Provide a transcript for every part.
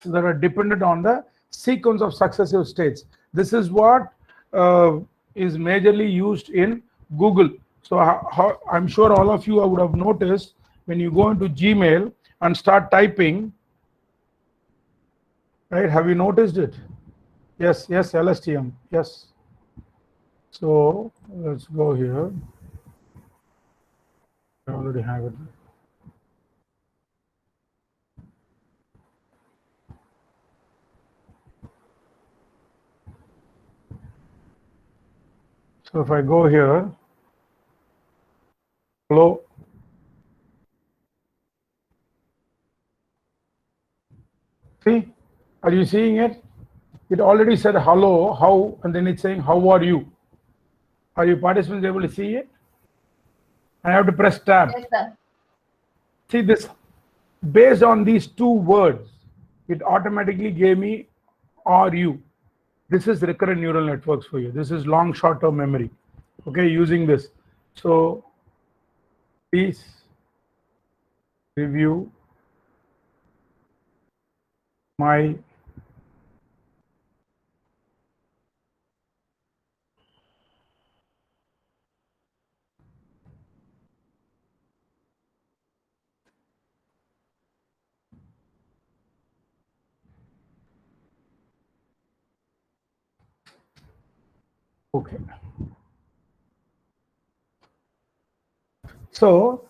that are dependent on the sequence of successive states. This is what is majorly used in Google. So I'm sure all of you would have noticed when you go into Gmail and start typing, right? Have you noticed it? Yes, yes, LSTM, yes. So let's go here. I already have it. So if I go here, hello. See, are you seeing it? It already said hello, how, and then it's saying, how are you? Are you participants able to see it? I have to press tab. Yes, sir. See this, based on these two words, it automatically gave me are you. This is recurrent neural networks for you. This is long short-term memory. Okay, using this. So please review my okay. So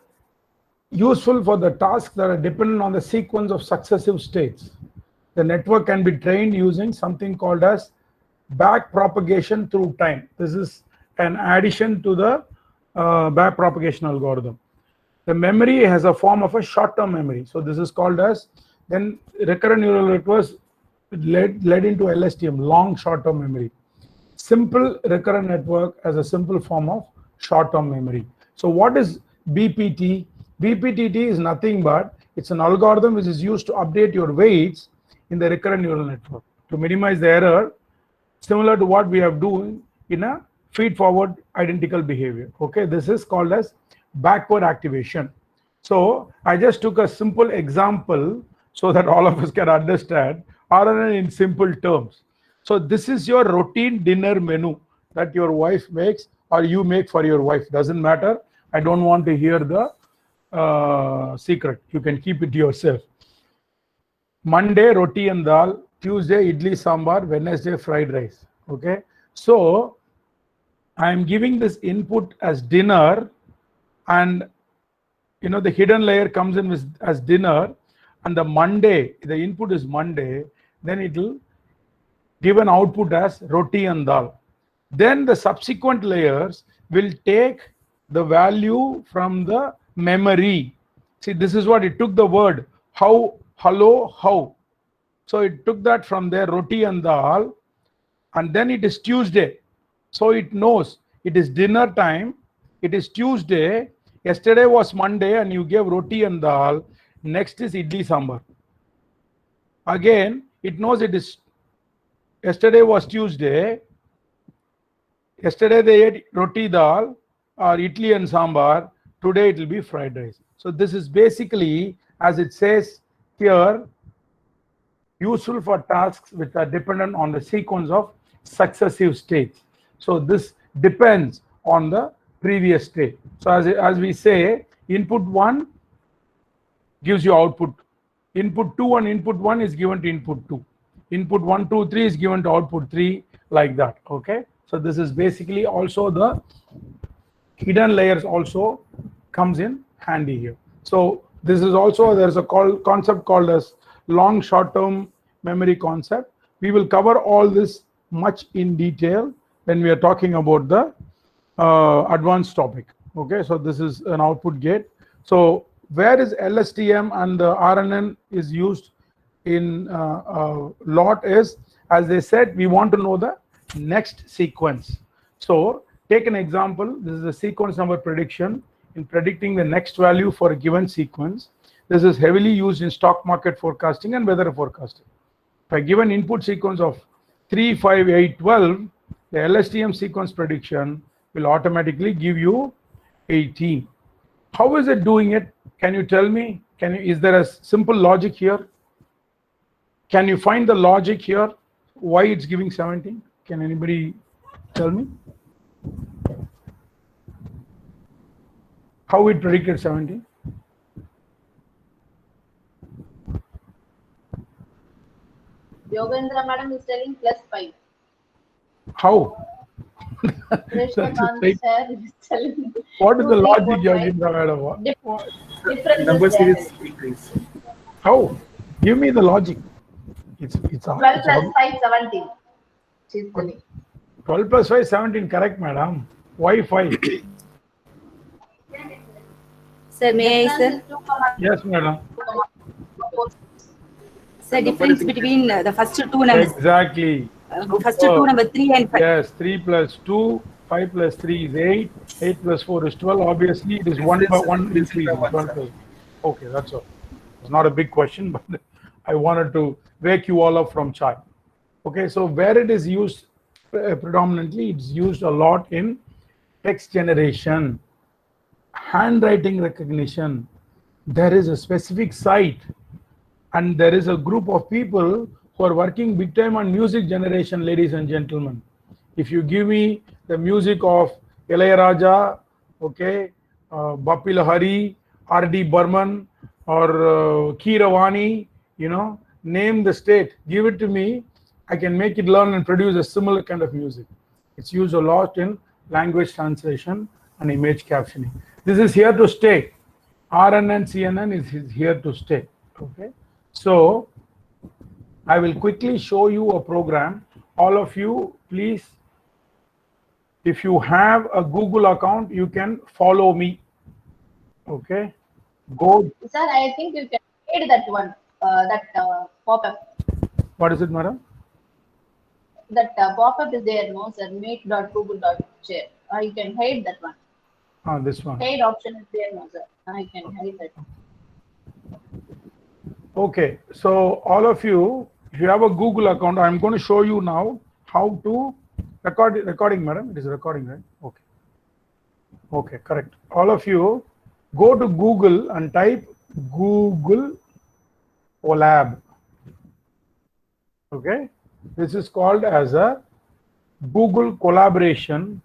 useful for the tasks that are dependent on the sequence of successive states. The network can be trained using something called as back propagation through time. This is an addition to the back propagation algorithm. The memory has a form of a short-term memory. So this is called as, then recurrent neural networks led into LSTM, long short-term memory. Simple recurrent network as a simple form of short-term memory. So what is BPT? BPTT is nothing but it's an algorithm which is used to update your weights in the recurrent neural network to minimize the error, similar to what we have done in a feed-forward identical behavior. Okay, this is called as backward activation. So I just took a simple example so that all of us can understand RNN in simple terms. So this is your routine dinner menu that your wife makes or you make for your wife. Doesn't matter. I don't want to hear the secret. You can keep it to yourself. Monday, roti and dal. Tuesday, idli sambar. Wednesday, fried rice. Okay. So I am giving this input as dinner, and you know the hidden layer comes in with as dinner, and the Monday, the input is Monday, then it will give an output as roti and dal. Then the subsequent layers will take the value from the memory. See, this is what it took the word how, hello, how. So it took that from there, roti and dal, and then it is Tuesday. So it knows it is dinner time, it is Tuesday, yesterday was Monday and you gave roti and dal, next is idli sambar. Again, it knows it is yesterday was Tuesday, yesterday they ate roti dal or idli and sambar, today it will be fried rice. So this is basically, as it says here, useful for tasks which are dependent on the sequence of successive states. So this depends on the previous state. So as we say, input 1 gives you output. Input 2 and input 1 is given to input 2. Input 1, 2, 3 is given to output 3, like that. Okay. So this is basically also the hidden layers also comes in handy here. So this is also, there's a concept called as long short-term memory concept. We will cover all this much in detail when we are talking about the advanced topic. Okay, so this is an output gate. So where is LSTM and the RNN is used in lot is, as they said, we want to know the next sequence. So take an example. This is a sequence number prediction in predicting the next value for a given sequence. This is heavily used in stock market forecasting and weather forecasting. If I give an input sequence of 3, 5, 8, 12, the LSTM sequence prediction will automatically give you 18. How is it doing it? Can you tell me? Is there a simple logic here? Can you find the logic here? Why it's giving 17? Can anybody tell me? How it predicted 17? Yogendra madam is telling +5. How? Krishnakant sir is telling. What is the 2, 3, logic, 4, 5. Yogendra madam? Difference Number is there. series increase. How? Give me the logic. It's 12 plus 5, 17. She's telling. 12 plus 5, 17. Correct, madam. Why 5? Sir, may I, sir? Yes, madam. Sir, difference between the first two numbers. Exactly. First two number 3 and 5. Yes, 3 plus 2, 5 plus 3 is 8, 8 plus 4 is 12. Obviously, it is 1 by 1 increase. 12 plus. Okay, that's all. It's not a big question, but I wanted to wake you all up from chai. Okay, so where it is used predominantly, it's used a lot in text generation, handwriting recognition. There is a specific site and there is a group of people who are working big time on music generation, ladies and gentlemen. If you give me the music of Ilayaraja, okay, Bappi Lahari, R.D. Burman, or Keeravani, you know, name the state, give it to me, I can make it learn and produce a similar kind of music. It's used a lot in language translation and image captioning. This is here to stay. RNN, CNN is here to stay. Okay, so I will quickly show you a program. All of you, please, if you have a Google account, you can follow me. Okay, go. Sir, I think you can hide that one, pop-up. What is it, madam? That pop-up is there, no, sir. Meet.google.share. You can hide that one. This one. Hide option is there, no, sir. I can hide that. Okay, so all of you, if you have a Google account, I'm going to show you now how to recording, madam. It is recording, right? Okay. Okay, correct. All of you, go to Google and type Google Colab. Okay, this is called as a Google collaboration.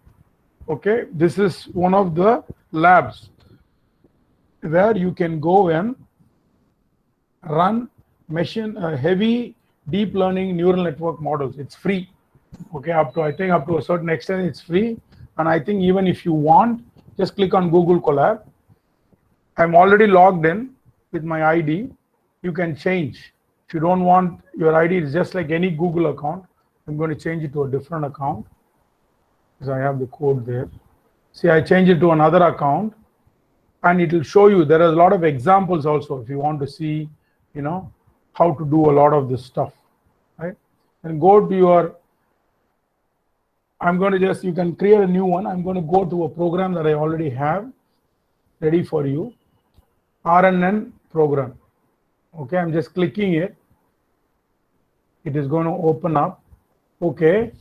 Okay, this is one of the labs where you can go and run machine heavy deep learning neural network models. It's free. Okay, up to, I think up to a certain extent it's free, and I think even if you want, just click on Google Colab. I'm already logged in with my ID. You can change. If you don't want your ID, it's just like any Google account. I'm going to change it to a different account because I have the code there. See, I change it to another account and it will show you. There are a lot of examples also if you want to see, you know, how to do a lot of this stuff, right? And go to your, I'm going to just, you can create a new one. I'm going to go to a program that I already have ready for you. RNN program. Okay, I'm just clicking it. It is going to open up. Okay,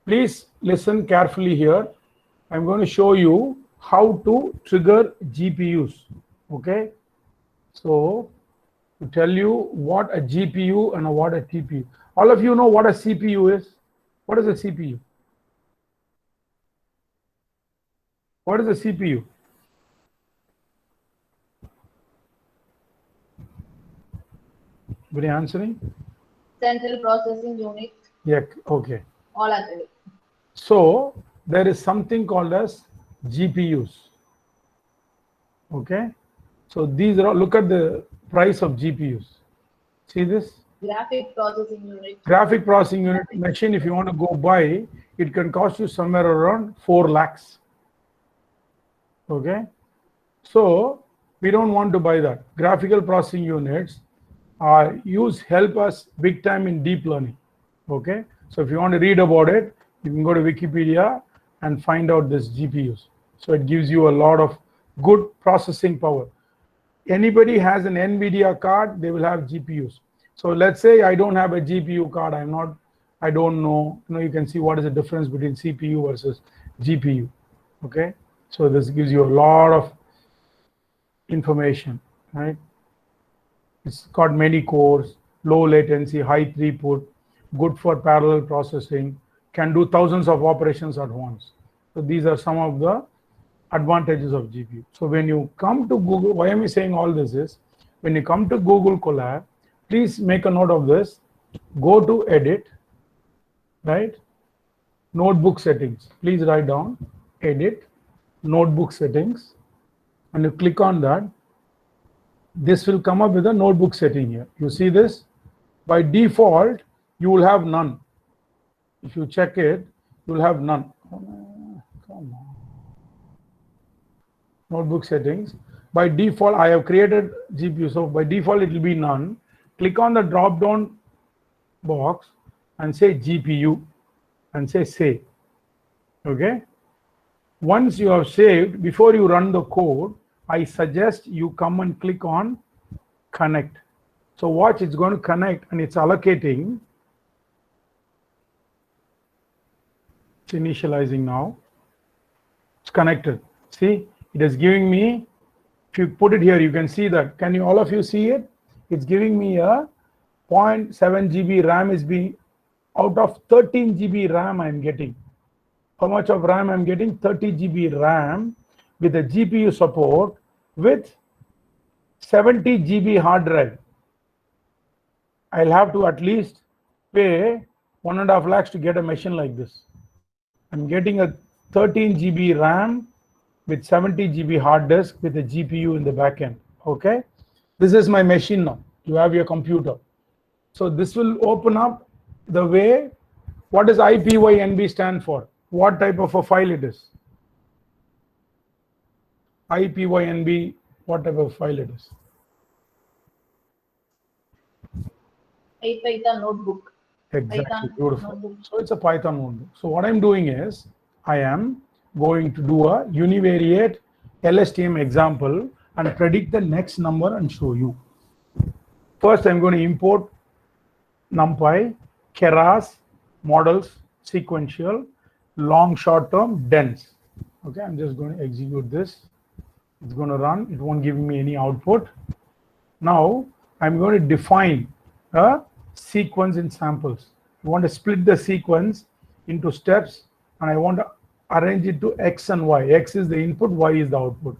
please listen carefully here. I'm going to show you how to trigger GPUs. Okay, so to tell you what a GPU and what a TPU. All of you know what a CPU is. What is a CPU? What is a CPU? Everybody answering? Central processing unit. Yeah, okay. All are there. So there is something called as GPUs. Okay, so these are, look at the price of GPUs. See this? Graphic processing unit. Graphic processing unit machine, if you want to go buy, it can cost you somewhere around 4 lakhs. Okay, so we don't want to buy that. Graphical processing units are help us big time in deep learning. Okay, so if you want to read about it, you can go to Wikipedia and find out this GPUs. So it gives you a lot of good processing power. Anybody has an NVIDIA card, they will have GPUs. So let's say I don't have a GPU card, I don't know, you can see what is the difference between CPU versus GPU. Okay, so this gives you a lot of information, right? It's got many cores, low latency, high throughput, good for parallel processing, can do thousands of operations at once. So these are some of the advantages of GPU. So when you come to Google, why am I saying all this is, when you come to Google Colab, please make a note of this. Go to edit, right? Notebook settings. Please write down edit, notebook settings, and you click on that. This will come up with a notebook setting here. You see this? By default, you will have none. If you check it, you will have none. Come on. Notebook settings. By default, I have created GPU. So by default, it will be none. Click on the drop down box and say GPU and say save. Okay. Once you have saved, before you run the code, I suggest you come and click on connect. So watch, it's going to connect and it's allocating. It's initializing now. It's connected. See, it is giving me, if you put it here, you can see that. Can you, all of you see it? It's giving me a 0.7 GB RAM is being, out of 13 GB RAM I'm getting. How much of RAM I'm getting? 30 GB RAM with a GPU support with 70 GB hard drive. I'll have to at least pay 1.5 lakhs to get a machine like this. I'm getting a 13 GB RAM with 70 GB hard disk with a GPU in the back end. Okay, this is my machine now. You have your computer. So this will open up the way. What does IPYNB stand for? What type of a file it is? IPYNB, what type of file it is? Python notebook. Exactly, Python beautiful. notebook. So it's a Python notebook. So what I'm doing is, I am going to do a univariate LSTM example and predict the next number and show you. First, I'm going to import NumPy, Keras, models, sequential, long, short term, dense. Okay, I'm just going to execute this. It's going to run. It won't give me any output. Now, I'm going to define a sequence in samples. I want to split the sequence into steps and I want to arrange it to X and Y. X is the input, Y is the output.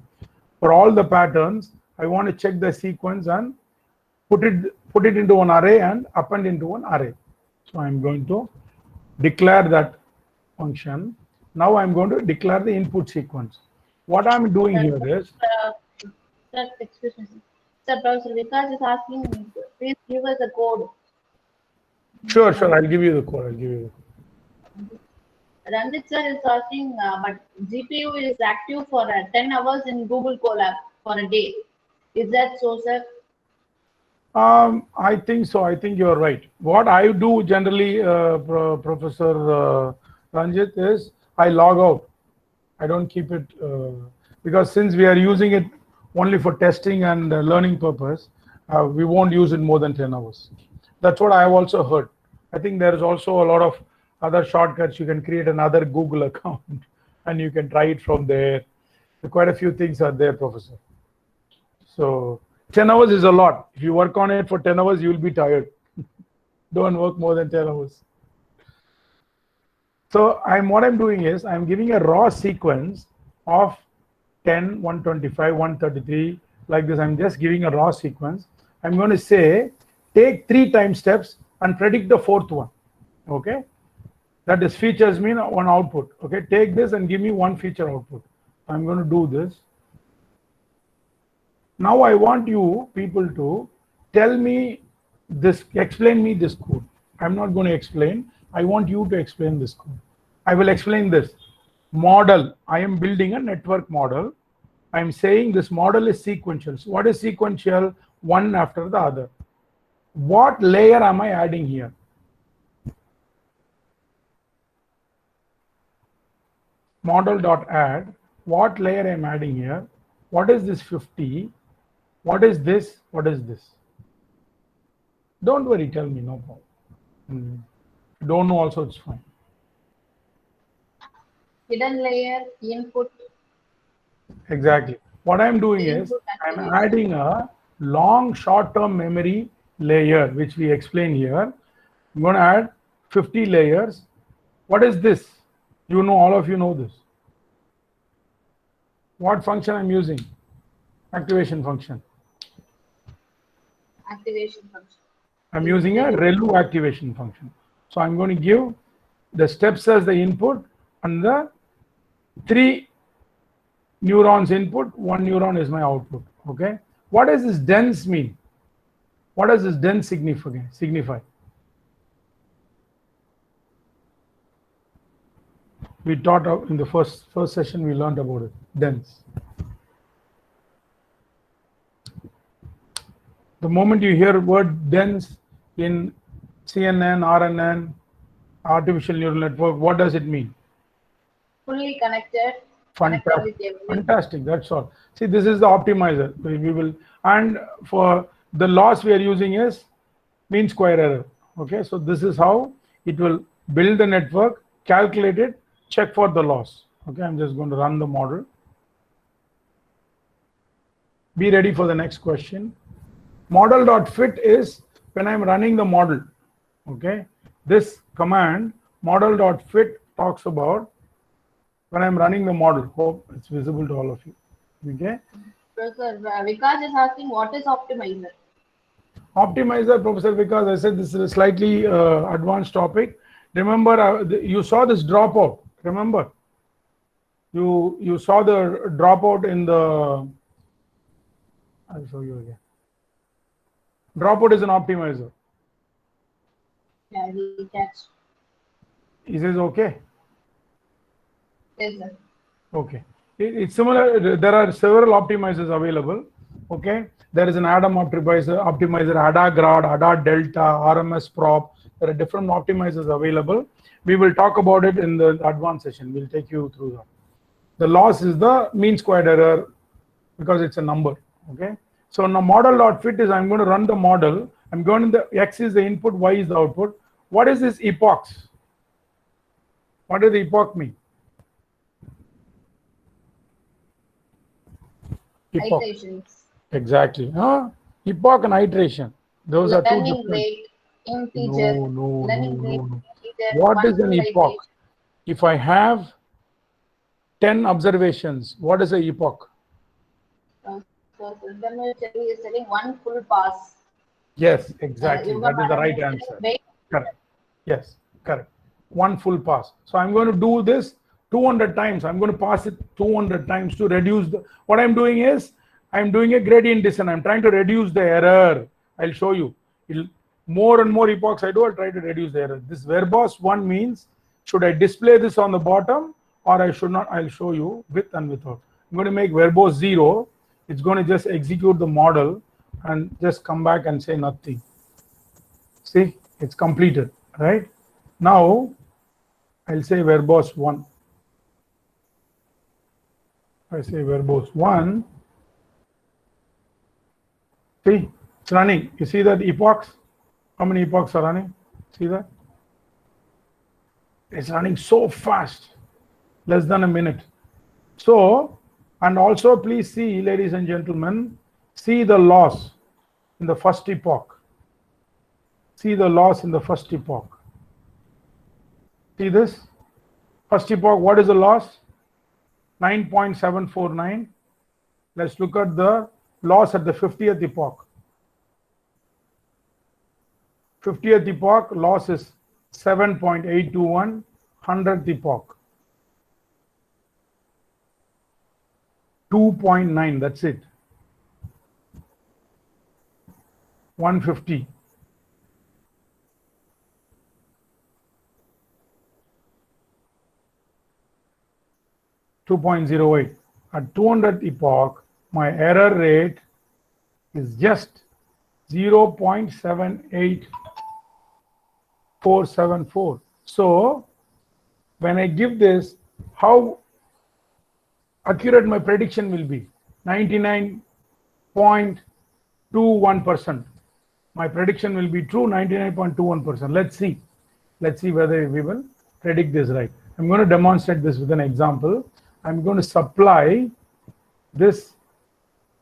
For all the patterns, I want to check the sequence and put it into an array and append into an array. So I'm going to declare that function. Now I'm going to declare the input sequence. What I'm doing here is, Sir, excuse me. Sir, Professor Vikas is asking, please give us the code. sure, I'll give you the code. Ranjit sir is asking, but GPU is active for 10 hours in Google Colab for a day. Is that so, sir? I think so. I think you're right. What I do generally, Professor Ranjit, is I log out. I don't keep it because since we are using it only for testing and learning purpose, we won't use it more than 10 hours. That's what I have also heard. I think there is also a lot of other shortcuts. You can create another Google account and you can try it from there. Quite a few things are there, Professor. So 10 hours is a lot. If you work on it for 10 hours, you will be tired. Don't work more than 10 hours. So what I'm doing is I'm giving a raw sequence of 10, 125, 133, like this. I'm just giving a raw sequence. I'm going to say, take 3 time steps and predict the 4th one. Okay. That is features mean one output. Okay. Take this and give me 1 feature output. I'm going to do this. Now I want you people to tell me this, explain me this code. I'm not going to explain. I want you to explain this code. I will explain this. Model. I am building a network model. I'm saying this model is sequential. So what is sequential? One after the other. What layer am I adding here? Model.add. What layer I'm adding here? What is this 50? What is this? What is this? Don't worry, tell me, no problem. Don't know also, it's fine. Hidden layer, input. Exactly. What I'm doing is I'm adding a long short-term memory layer, which we explain here. I'm going to add 50 layers. What is this? You know, all of you know this. What function I'm using? Activation function. Activation function. I'm using a ReLU activation function. So I'm going to give the steps as the input and the 3 neurons input, 1 neuron is my output. Okay. What does this dense mean? What does this dense signify? We taught in the first session, we learned about it. Dense. The moment you hear word dense in CNN, RNN, artificial neural network, what does it mean? Fully connected. Fantastic. That's all. See, this is the optimizer. We will, and for the loss we are using is mean square error. Okay, so this is how it will build the network, calculate it, check for the loss. Okay, I'm just going to run the model. Be ready for the next question. Model.fit is when I'm running the model. Okay, this command model.fit talks about when I'm running the model. Hope it's visible to all of you. Okay. Professor Vikas is asking what is optimizer? Optimizer, Professor Vikas, I said this is a slightly advanced topic. Remember, you saw this dropout. Remember, you saw the dropout in the. I'll show you again. Dropout is an optimizer. Yeah, he catch. He says okay. Yes, sir. Okay. It's similar. There are several optimizers available. Okay. There is an Adam optimizer, ADA Grad, ADA Delta, RMS Prop. There are different optimizers available. We will talk about it in the advanced session. We'll take you through that. The loss is the mean squared error because it's a number. Okay. So now model.fit is I'm going to run the model. I'm going to the X is the input, Y is the output. What is this epochs? What does the epoch mean? Epoch. Iterations. Exactly. Epoch and iteration. Those are two Learning different. rate, integer. Learning rate, No. integer. What is an one epoch? If I have 10 observations, what is an epoch? So then we're telling one full pass. Yes, exactly. You That got is the right one answer. wait. Correct. Yes, correct. One full pass. So I'm going to do this 200 times. I'm going to pass it 200 times to reduce the. What I'm doing is I'm doing a gradient descent. I'm trying to reduce the error. I'll show you. More and more epochs I do, I'll try to reduce the error. This verbose one means should I display this on the bottom or I should not? I'll show you with and without. I'm going to make verbose 0. It's going to just execute the model and just come back and say nothing. See, it's completed, right? Now, I'll say verbose 1. I say verbose 1. See, it's running. You see that epochs? How many epochs are running? See that? It's running so fast, less than a minute. So, and also please see, ladies and gentlemen, see the loss in the first epoch. See the loss in the first epoch. See this? First epoch, what is the loss? 9.749. Let's look at the loss at the 50th epoch. 50th epoch, loss is 7.821. 100th epoch, 2.9, that's it. 150. .08. At 200th epoch, my error rate is just 0.78474. So when I give this, how accurate my prediction will be? 99.21%. My prediction will be true, 99.21%. Let's see whether we will predict this right. I'm going to demonstrate this with an example. I'm going to supply this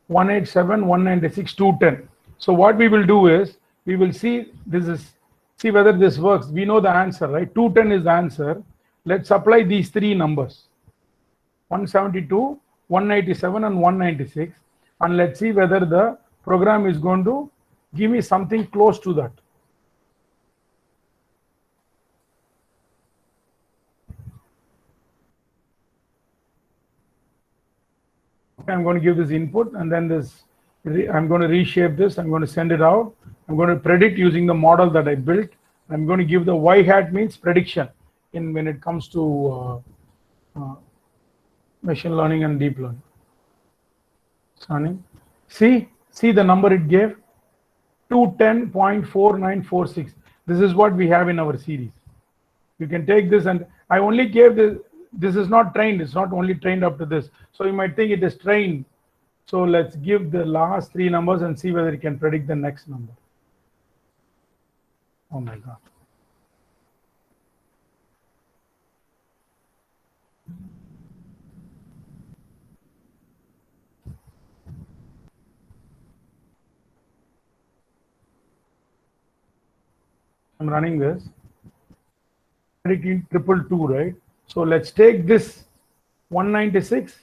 187, 196, 210. So what we will do is we will see see whether this works. We know the answer, right? 210 is the answer. Let's apply these three numbers, 172, 197 and 196, and let's see whether the program is going to give me something close to that. Okay, I'm going to give this input, and then I'm going to reshape this. I'm going to send it out. I'm going to predict using the model that I built. I'm going to give the y hat means prediction when it comes to machine learning and deep learning. See the number it gave, 210.4946. This is what we have in our series. You can take this, and I only gave this. This is not trained. It's not only trained up to this. So you might think it is trained. So let's give the last three numbers and see whether it can predict the next number. Oh my God. I'm running this. Predicting 222, right? So let's take this 196,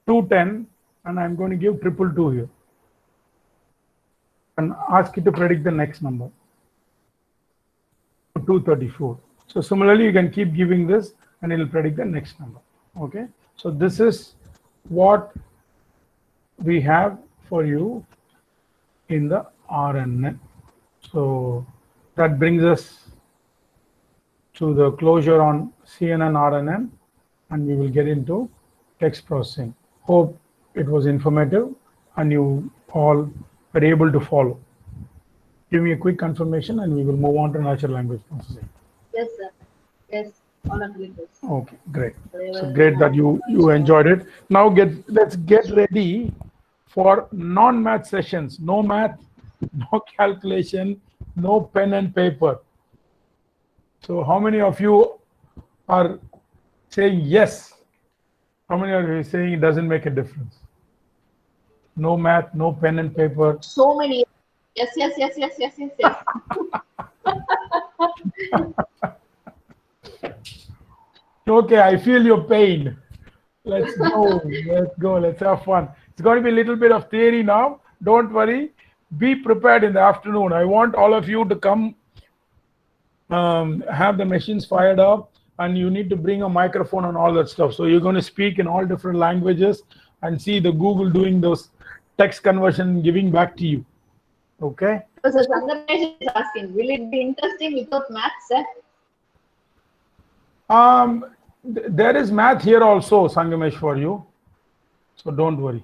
210, and I'm going to give 222 here. And ask it to predict the next number, 234. So similarly, you can keep giving this and it will predict the next number. Okay. So this is what we have for you in the RNN. So that brings us to the closure on CNN RNN, and we will get into text processing. Hope it was informative and you all were able to follow. Give me a quick confirmation and we will move on to natural language processing. Yes, sir. Yes, all agree this. Okay, great. So great that you enjoyed it. Now let's get ready for non-math sessions. No math, no calculation, no pen and paper. So how many of you are saying yes? How many are saying it doesn't make a difference? No math, no pen and paper. So many. Yes. Okay, I feel your pain. Let's go. Let's have fun. It's going to be a little bit of theory now. Don't worry. Be prepared in the afternoon. I want all of you to come, have the machines fired up, and you need to bring a microphone and all that stuff. So you're going to speak in all different languages and see the Google doing those text conversion, giving back to you. Okay? So Sangamesh is asking, will it be interesting without maths, sir? There is math here also, Sangamesh, for you. So don't worry.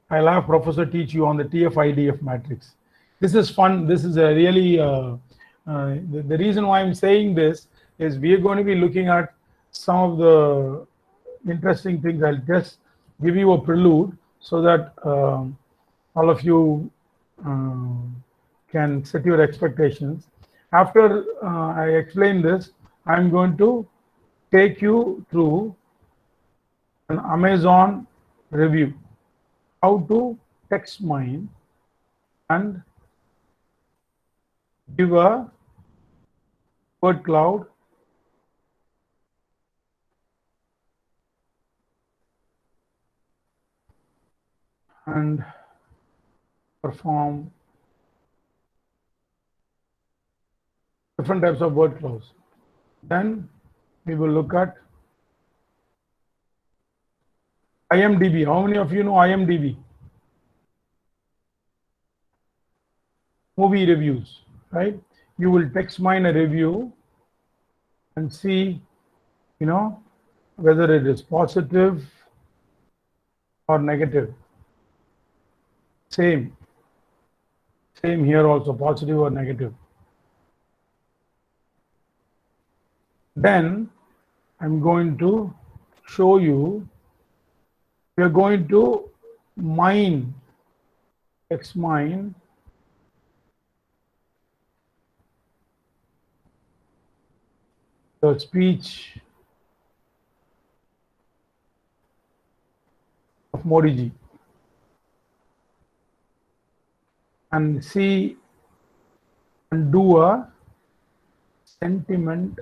I'll have Professor teach you on the TF-IDF matrix. This is fun. This is a really, the reason why I'm saying this is we are going to be looking at some of the interesting things. I'll just give you a prelude so that all of you can set your expectations. After I explain this, I'm going to take you through an Amazon review, how to text mine and give a word cloud and perform different types of word clouds. Then we will look at IMDb. How many of you know IMDb? Movie reviews, right? You will text mine a review and see, whether it is positive or negative. Same here also, positive or negative. Then I'm going to show you, we are going to mine, text mine, the speech of Modi ji and see and do a sentiment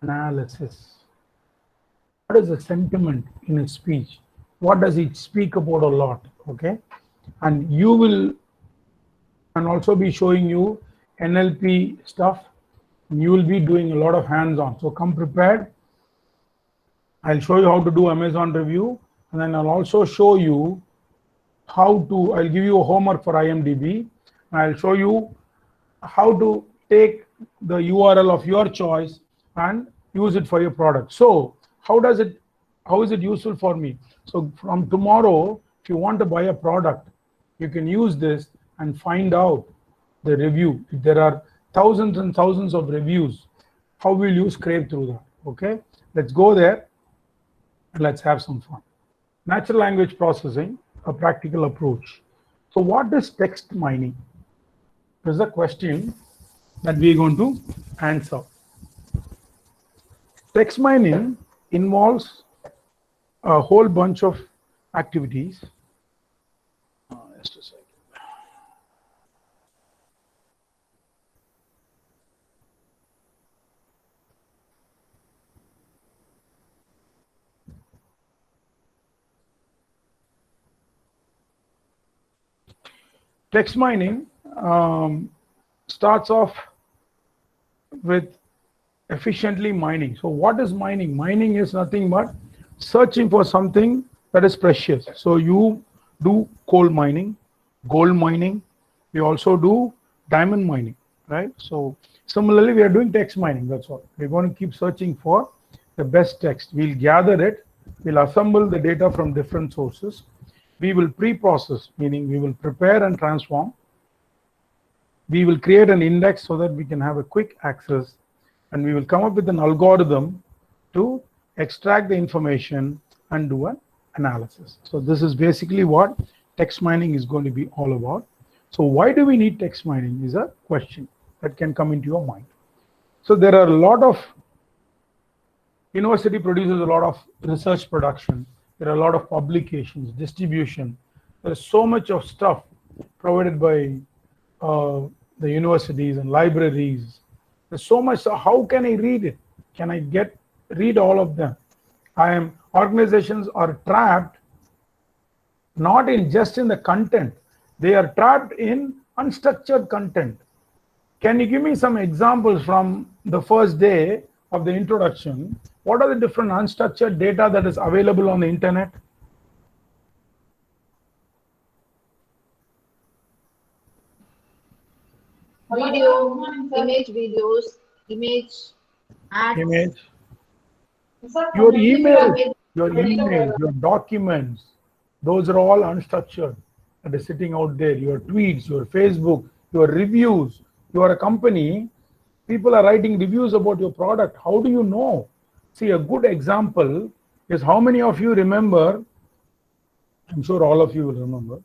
analysis. What is a sentiment in a speech? What does it speak about a lot? Okay, and you will, and also be showing you NLP stuff. And you will be doing a lot of hands-on. So come prepared. I'll show you how to do Amazon review, and then I'll also show you how to, I'll give you a homework for IMDb. I'll show you how to take the URL of your choice and use it for your product. So how is it useful for me? So from tomorrow, if you want to buy a product, you can use this and find out the review. If there are thousands and thousands of reviews, how will you scrape through that? Okay, let's go there and let's have some fun. Natural language processing, a practical approach. So what is text mining? This is a question that we're going to answer. Text mining involves a whole bunch of activities. Just a second. Text mining starts off with efficiently mining. So what is mining? Mining is nothing but searching for something that is precious. So you do coal mining, gold mining, we also do diamond mining, right? So similarly, we are doing text mining, that's all. We're going to keep searching for the best text. We'll gather it, we'll assemble the data from different sources. We will pre-process, meaning we will prepare and transform. We will create an index so that we can have a quick access, and we will come up with an algorithm to extract the information and do an analysis. So this is basically what text mining is going to be all about. So why do we need text mining is a question that can come into your mind. So there are a lot of, university produces a lot of research production. There are a lot of publications, distribution. There is so much of stuff provided by the universities and libraries. There's so much. So how can I read it? Can I read all of them? Organizations are trapped not in just in the content. They are trapped in unstructured content. Can you give me some examples from the first day of the introduction? What are the different unstructured data that is available on the internet? Video, image videos, image ads. Image. Your emails, your documents, those are all unstructured that is sitting out there. Your tweets, your Facebook, your reviews. You are a company, people are writing reviews about your product. How do you know? See, a good example is how many of you remember, I'm sure all of you will remember,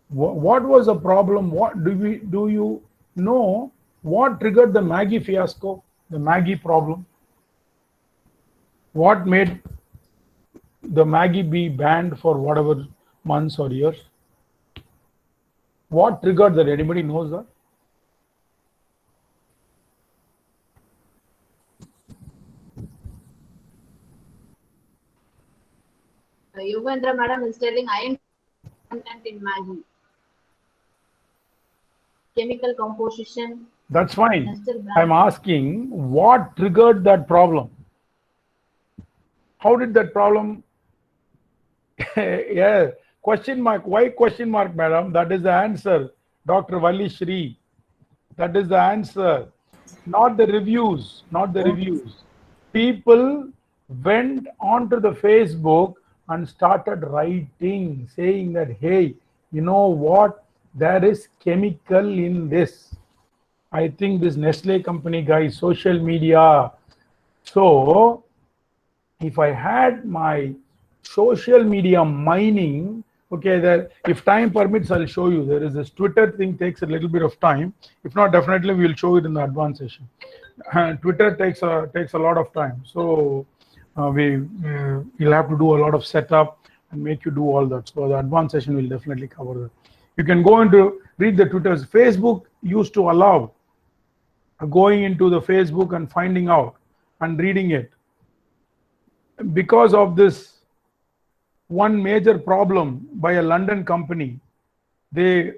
what was the problem? What do you know what triggered the Maggie fiasco, the Maggie problem? What made the Maggie be banned for whatever months or years? What triggered that? Anybody knows that? Yogendra madam is telling iron content in Maggie. Chemical composition. That's fine. I'm asking what triggered that problem? How did that problem? Yeah, question mark. Why question mark, madam? That is the answer. Dr. Valli Shri. That is the answer. Not the reviews. Not the reviews. People went onto the Facebook and started writing, saying that, hey, you know what? There is chemical in this. I think this Nestle company guys, social media. So if I had my social media mining, okay, that if time permits, I'll show you. There is this Twitter thing, takes a little bit of time. If not, definitely we'll show it in the advanced session. Twitter takes a lot of time. So you'll have to do a lot of setup and make you do all that. So the advanced session will definitely cover that. You can go and read the Twitters. Facebook used to allow going into the Facebook and finding out and reading it. Because of this one major problem by a London company, their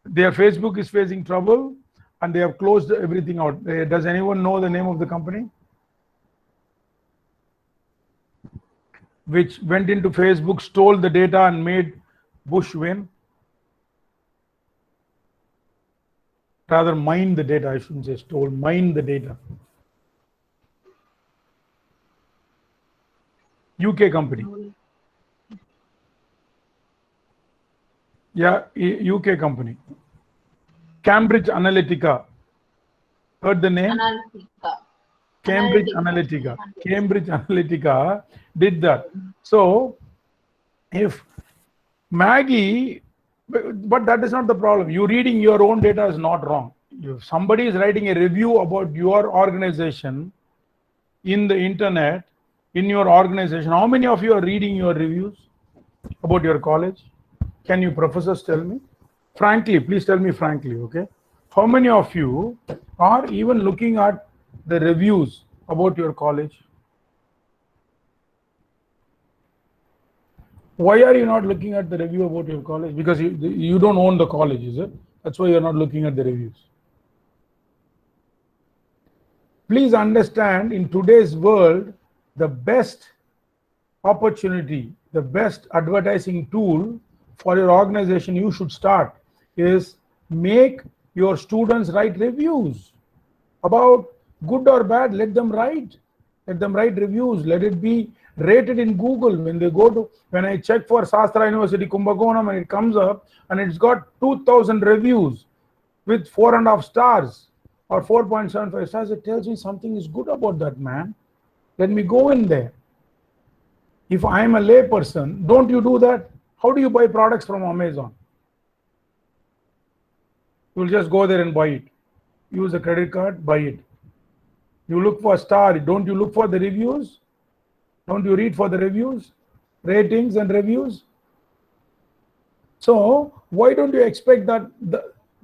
Facebook is facing trouble and they have closed everything out. Does anyone know the name of the company which went into Facebook, stole the data and made Bush win? Rather, mined the data. I shouldn't say stole, mined the data. UK company. Yeah, UK company. Cambridge Analytica. Heard the name? Analytica. Cambridge Analytica. Cambridge Analytica did that. So, if Maggie, but that is not the problem. You reading your own data is not wrong. If somebody is writing a review about your organization in the internet, in your organization, how many of you are reading your reviews about your college? Can you professors tell me? Frankly, please tell me frankly, okay? How many of you are even looking at the reviews about your college? Why are you not looking at the review about your college? Because you don't own the college, is it? That's why you're not looking at the reviews. Please understand, in today's world, the best opportunity, the best advertising tool for your organization you should start is make your students write reviews about good or bad. Let them write reviews. Let it be rated in Google. When I check for Sastra University Kumbakonam and it comes up and it's got 2,000 reviews with 4.5 stars or 4.75 stars, it tells me something is good about that man. Let me go in there. If I am a lay person, don't you do that? How do you buy products from Amazon? You'll just go there and buy it. Use a credit card, buy it. You look for a star. Don't you look for the reviews? Don't you read for the reviews, ratings and reviews? So why don't you expect that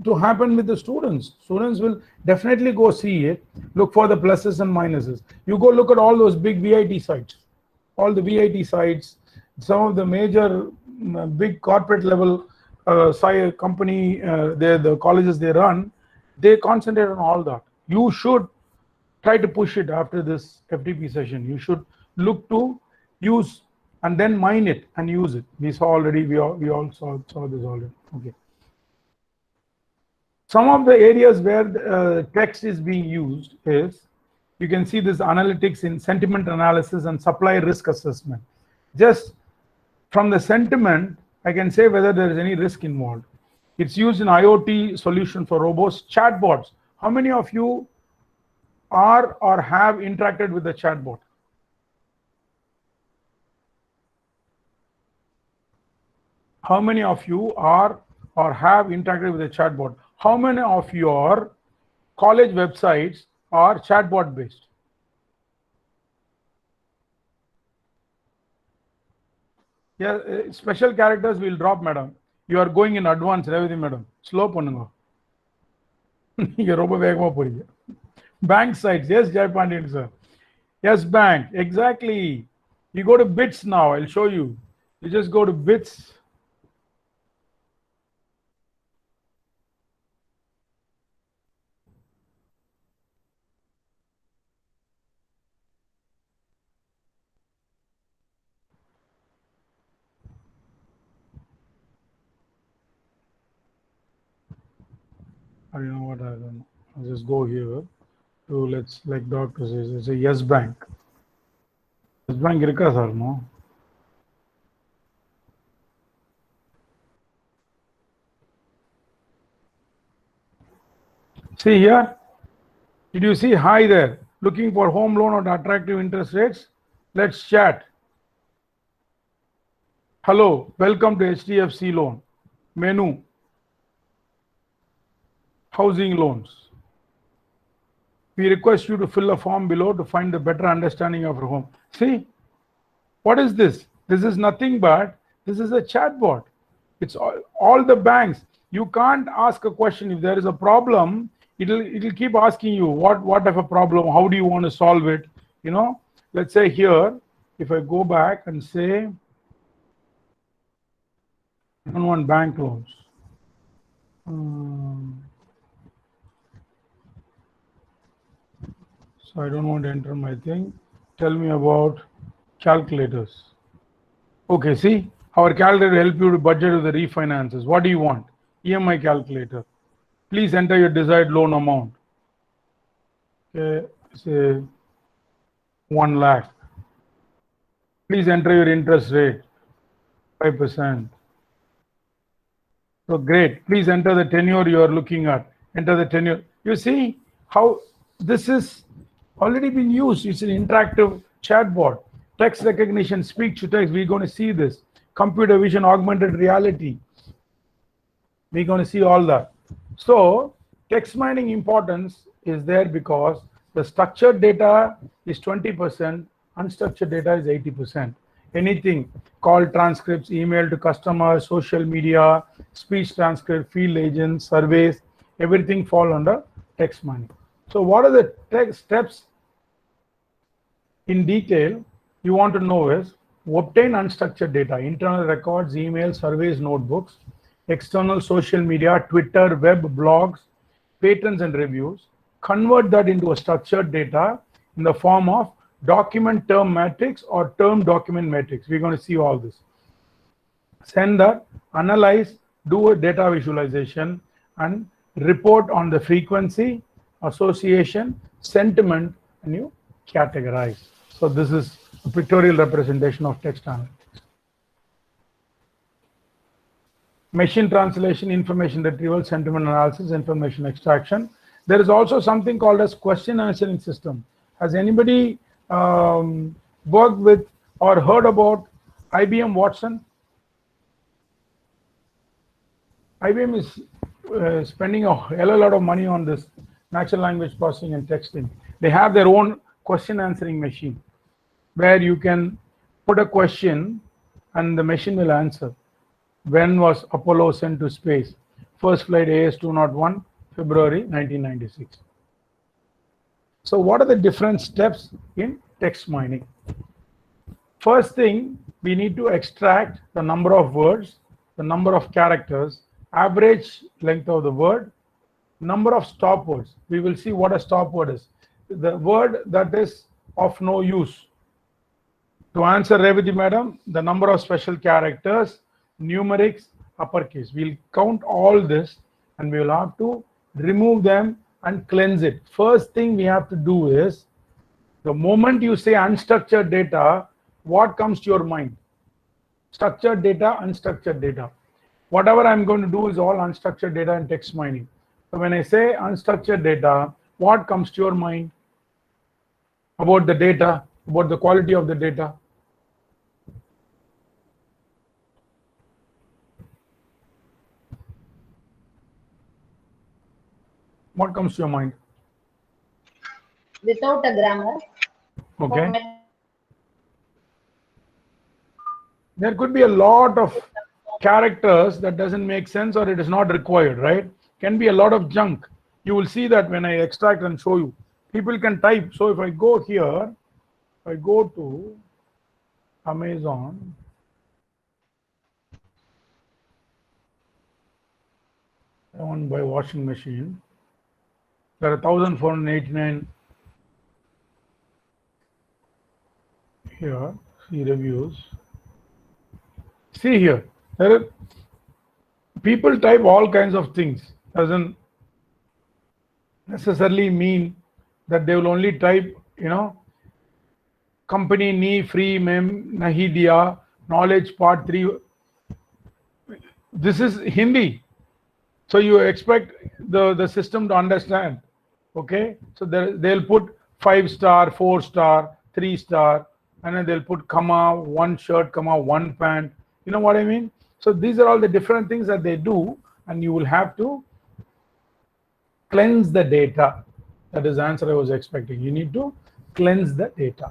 to happen with the students? Students will definitely go see it, look for the pluses and minuses. You go look at all those big VIT sites, all the VIT sites, some of the major big corporate level company, the colleges they run, they concentrate on all that. You should try to push it after this FTP session. You should look to use and then mine it and use it. We saw already, we all saw this already. Okay. Some of the areas where text is being used is, you can see this analytics in sentiment analysis and supply risk assessment. Just from the sentiment, I can say whether there is any risk involved. It's used in IoT solution for robots, chatbots. How many of you are or have interacted with the chatbot? How many of you are or have interacted with a chatbot? How many of your college websites are chatbot based? Yeah, special characters will drop, madam. You are going in advance and everything, madam. Slow pannunga. Bank sites, yes, Jai Pandian sir. Yes, bank, exactly. You go to bits now, I'll show you. You just go to bits. I don't know what I don't know. I'll just go here to, let's, like doctor says, it's a Yes Bank. Yes Bank irukka sir, no? See here, did you see hi there? Looking for home loan at attractive interest rates? Let's chat. Hello, welcome to HDFC loan. Menu. Housing loans. We request you to fill a form below to find a better understanding of your home. See, what is this? This is nothing but, this is a chatbot. It's all the banks. You can't ask a question. If there is a problem, it'll keep asking you what type of problem, how do you want to solve it. Let's say here, if I go back and say I don't want bank loans. So I don't want to enter my thing. Tell me about calculators. Okay, see, our calculator will help you to budget the refinances. What do you want? EMI calculator. Please enter your desired loan amount. Okay, say 1 lakh. Please enter your interest rate, 5%. So great. Please enter the tenure you are looking at. Enter the tenure. You see how this is already been used. It's an interactive chatbot. Text recognition, speech to text. We're going to see this. Computer vision, augmented reality. We're going to see all that. So text mining importance is there because the structured data is 20%, unstructured data is 80%. Anything, call transcripts, email to customers, social media, speech transcript, field agents, surveys, everything fall under text mining. So what are the text steps in detail you want to know is obtain unstructured data, internal records, emails, surveys, notebooks, external social media, Twitter, web, blogs, patents and reviews, convert that into a structured data in the form of document term matrix or term document matrix. We're going to see all this. Send that, analyze, do a data visualization and report on the frequency, association, sentiment, and you categorize. So this is a pictorial representation of text analytics. Machine translation, information retrieval, sentiment analysis, information extraction. There is also something called as question answering system. Has anybody worked with or heard about IBM Watson? IBM is spending a hell of a lot of money on this natural language processing and texting. They have their own question answering machine where you can put a question and the machine will answer. When was Apollo sent to space? First flight AS201, February 1996. So what are the different steps in text mining? First thing, we need to extract the number of words, the number of characters, average length of the word, number of stop words. We will see what a stop word is. The word that is of no use. To answer Revati madam, the number of special characters, numerics, uppercase. We'll count all this and we will have to remove them and cleanse it. First thing we have to do is, the moment you say unstructured data, what comes to your mind? Structured data, unstructured data. Whatever I'm going to do is all unstructured data and text mining. So when I say unstructured data, what comes to your mind about the data, about the quality of the data? What comes to your mind? Without a grammar. Okay. There could be a lot of characters that doesn't make sense or it is not required, right? Can be a lot of junk. You will see that when I extract and show you. People can type. So if I go here, I go to Amazon. I want to buy washing machine. There are 1,489 here. See reviews. See here. There are people type all kinds of things. Doesn't necessarily mean that they will only type, company ni free mem nahi diya, knowledge part 3. This is Hindi. So you expect the system to understand. Okay, so they'll put 5-star, 4-star, 3-star, and then they'll put comma, 1 shirt, comma, 1 pant. You know what I mean? So these are all the different things that they do, and you will have to cleanse the data. That is the answer I was expecting. You need to cleanse the data.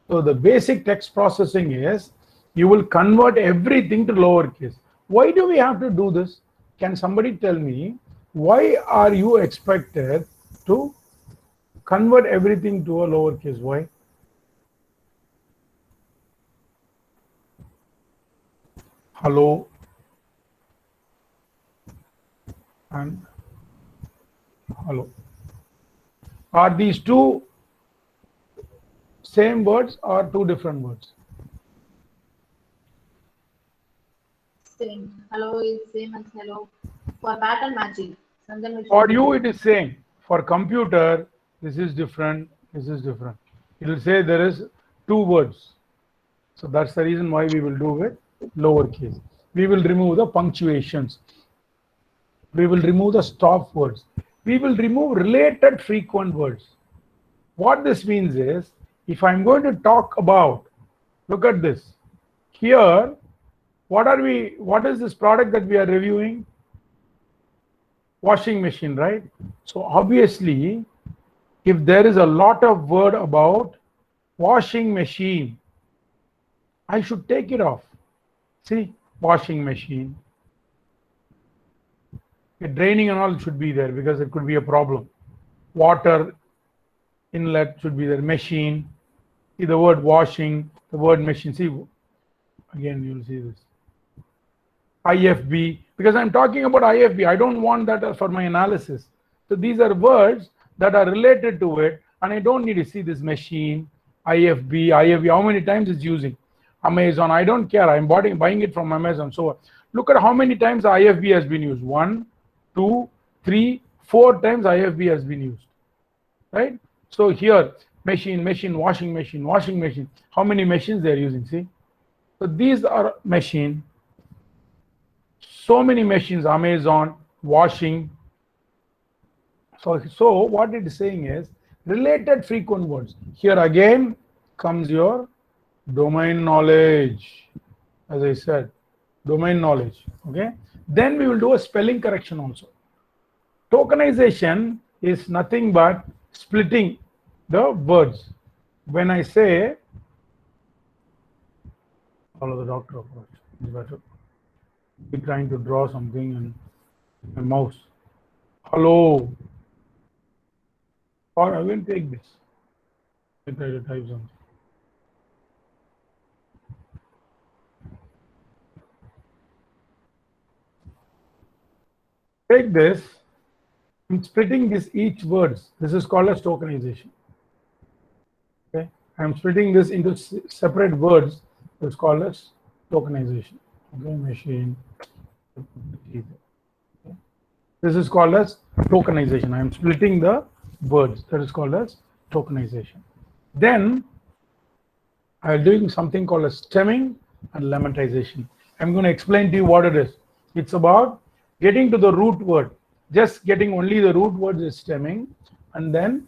So the basic text processing is you will convert everything to lowercase. Why do we have to do this? Can somebody tell me why are you expected to convert everything to a lowercase. Why? Hello and hello. Are these two same words or two different words? Same. Hello is same as hello. For pattern matching. Sometimes it For should be you, same. it is same. For computer, this is different. This is different. It will say there is two words. So that's the reason why we will do with lowercase. We will remove the punctuations. We will remove the stop words. We will remove related frequent words. What this means is, if I'm going to talk about, look at this. Here, what is this product that we are reviewing? Washing machine, right? So obviously, if there is a lot of word about washing machine, I should take it off. See, washing machine. Draining and all should be there because it could be a problem. Water inlet should be there. Machine. See the word washing, the word machine. See, again, you'll see this. IFB, because I'm talking about IFB. I don't want that for my analysis. So these are words that are related to it, and I don't need to see this machine, IFB, how many times it's using. Amazon, I don't care. I'm buying it from Amazon. So look at how many times IFB has been used. 1, 2, 3, 4 times IFB has been used. Right? So here, machine, washing machine. How many machines they are using? See? So these are machine. So many machines, Amazon, washing. So what it is saying is related frequent words. Here again comes your domain knowledge. As I said, domain knowledge. Okay. Then we will do a spelling correction also. Tokenization is nothing but splitting the words. When I say, follow the doctor approach, it's better. Be trying to draw something and my mouse. Hello. Or I will take this. I try to type something. Take this. I'm splitting this each words. This is called as tokenization. Okay. I'm splitting this into separate words. It's called as tokenization. Okay. Machine. Okay. This is called as tokenization. I am splitting the words. That is called as tokenization. Then I am doing something called as stemming and lemmatization. I'm going to explain to you what it is. It's about getting to the root word. Just getting only the root words is stemming, and then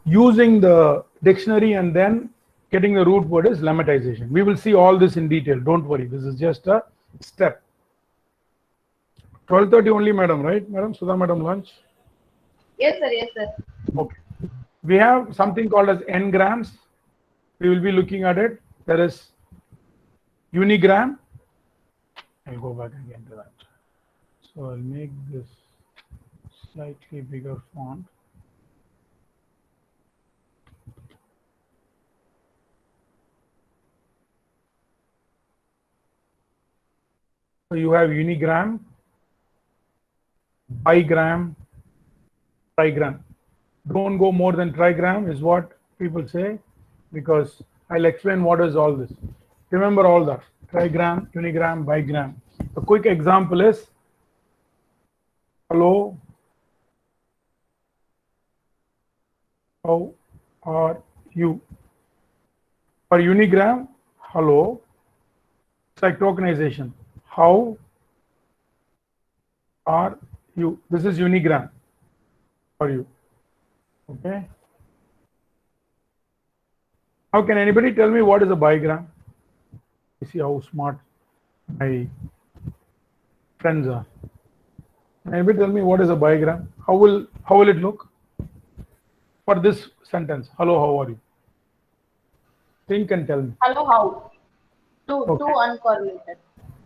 using the dictionary and then getting the root word is lemmatization. We will see all this in detail. Don't worry. This is just a step. 12:30 only, madam, right? Madam, Sudha madam, lunch? Yes, sir. Yes, sir. Okay. We have something called as n-grams. We will be looking at it. There is unigram. I'll go back again to that. So I'll make this slightly bigger font. So you have unigram, bigram, trigram. Don't go more than trigram is what people say, because I'll explain what is all this. Remember all that. Trigram, unigram, bigram. A quick example is, hello, how are you? For unigram, hello, it's like tokenization. How are you? This is unigram for you. Okay. How can anybody tell me what is a bigram? You see how smart my friends are. Can anybody tell me what is a bigram? How will it look? For this sentence, hello, how are you? Think and tell me. Hello, how? Two Okay. uncorrelated.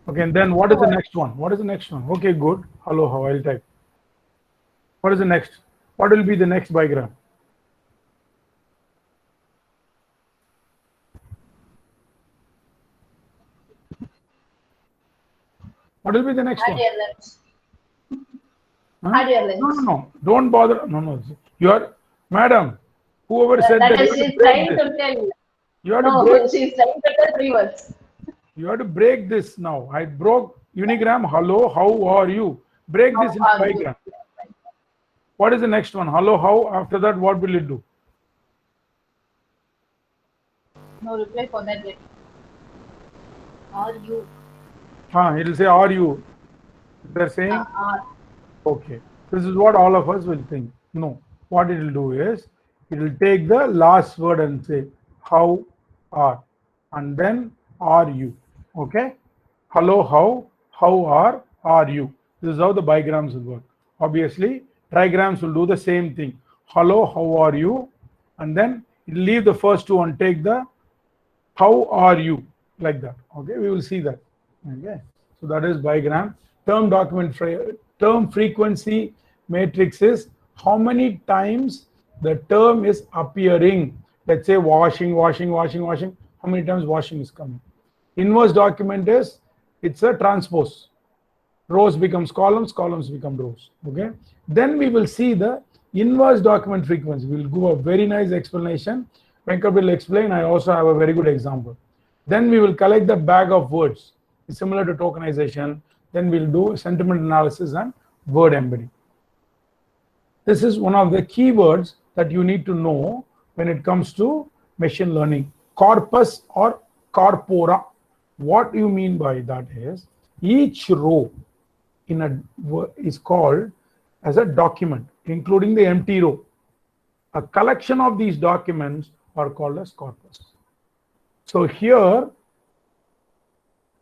Okay, and then what is the next one? What is the next one? Okay, good. Hello, how? I'll type. What is the next? What will be the next diagram? What will be the next one? Huh? No. Don't bother. No. You are, madam, whoever said that. That is, she's trying to tell. You have to break. She's trying to tell 3 words. You have to break this now. I broke unigram. Hello, how are you? Break this into diagram. What is the next one? Hello, how? After that, what will it do? No reply for that yet. Are you? It will say, are you? They're saying, okay. This is what all of us will think. No. What it will do is, it will take the last word and say, how are? And then, are you? Okay? Hello, how are you? This is how the bigrams will work. Obviously, trigrams will do the same thing. Hello, how are you? And then it will leave the first two and take the how are you, like that. Okay, we will see that. Okay, so that is bigram. Term frequency matrix is how many times the term is appearing. Let's say washing. How many times washing is coming? Inverse document is, it's a transpose. Rows becomes columns, columns become rows. Okay. Then we will see the inverse document frequency. We will give a very nice explanation. Venkat will explain. I also have a very good example. Then we will collect the bag of words. It's similar to tokenization. Then we'll do sentiment analysis and word embedding. This is one of the keywords that you need to know when it comes to machine learning. Corpus or corpora. What you mean by that is, each row in a is called as a document, including the empty row. A collection of these documents are called as corpus. So here,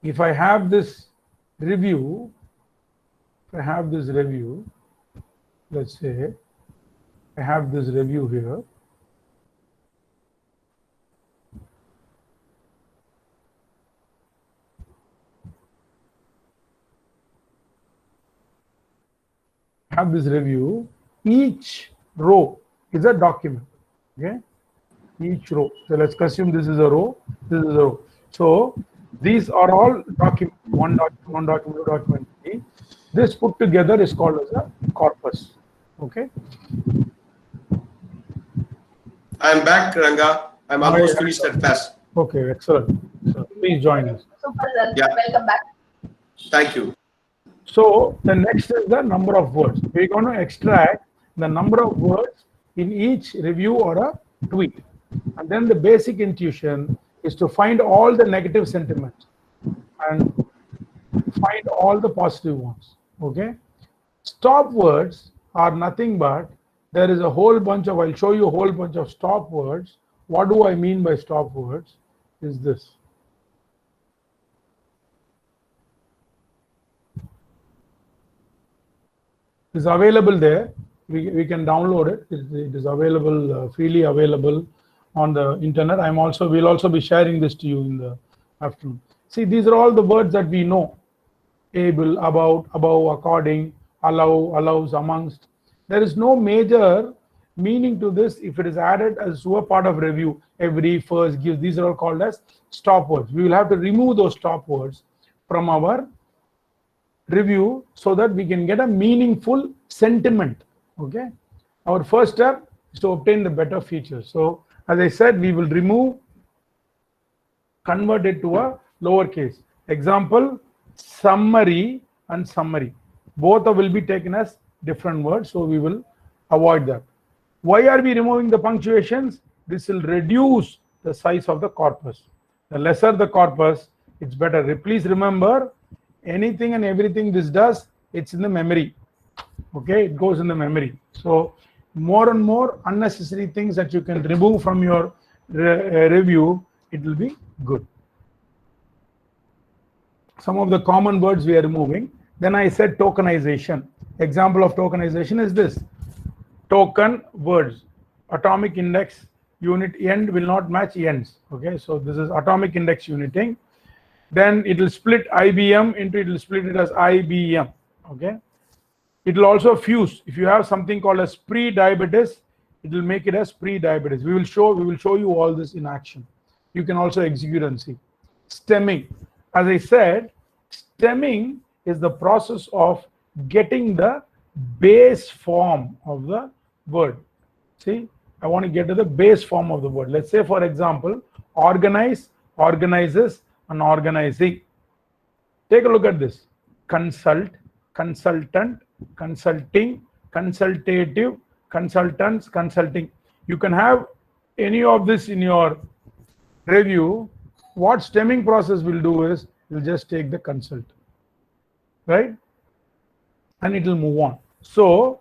if I have this review, let's say I have this review here. Each row is a document. Okay, each row. So let's assume this is a row, this is a row. So these are all documents, one document, two document. This put together is called as a corpus. Okay. I'm back, Ranga. I'm almost finished that class. Okay, excellent. So please join us. Super, sir. Yeah. Welcome back. Thank you. So the next is the number of words. We're going to extract the number of words in each review or a tweet. And then the basic intuition is to find all the negative sentiments and find all the positive ones. Okay. Stop words are nothing but, there is a whole bunch of, I'll show you a whole bunch of stop words. What do I mean by stop words? Is this. It's available there. We can download it. It is available, freely available on the internet. We'll also be sharing this to you in the afternoon. See, these are all the words that we know. Able, about, above, according, allow, allows, amongst. There is no major meaning to this if it is added as to a part of review. Every, first, gives. These are all called as stop words. We will have to remove those stop words from our review so that we can get a meaningful sentiment. Okay. Our first step is to obtain the better features. So as I said, we will remove, convert it to a lowercase. Example, summary and summary. Both will be taken as different words. So we will avoid that. Why are we removing the punctuations? This will reduce the size of the corpus. The lesser the corpus, it's better. Please remember, anything and everything this does, it's in the memory. Okay, it goes in the memory. So more and more unnecessary things that you can remove from your review, it will be good. Some of the common words we are removing. Then I said tokenization. Example of tokenization is this. Token words. Atomic index unit end will not match ends. Okay, so this is atomic index uniting. Then it will split IBM into, it will split it as IBM. Okay. It will also fuse. If you have something called as pre-diabetes, it will make it as pre-diabetes. We will show you all this in action. You can also execute and see. Stemming. As I said, stemming is the process of getting the base form of the word. See, I want to get to the base form of the word. Let's say, for example, organize, organizes, and organizing. Take a look at this. Consult, consultant, consulting, consultative, consultants, consulting. You can have any of this in your review. What stemming process will do is, you'll just take the consult, right? And it will move on. So,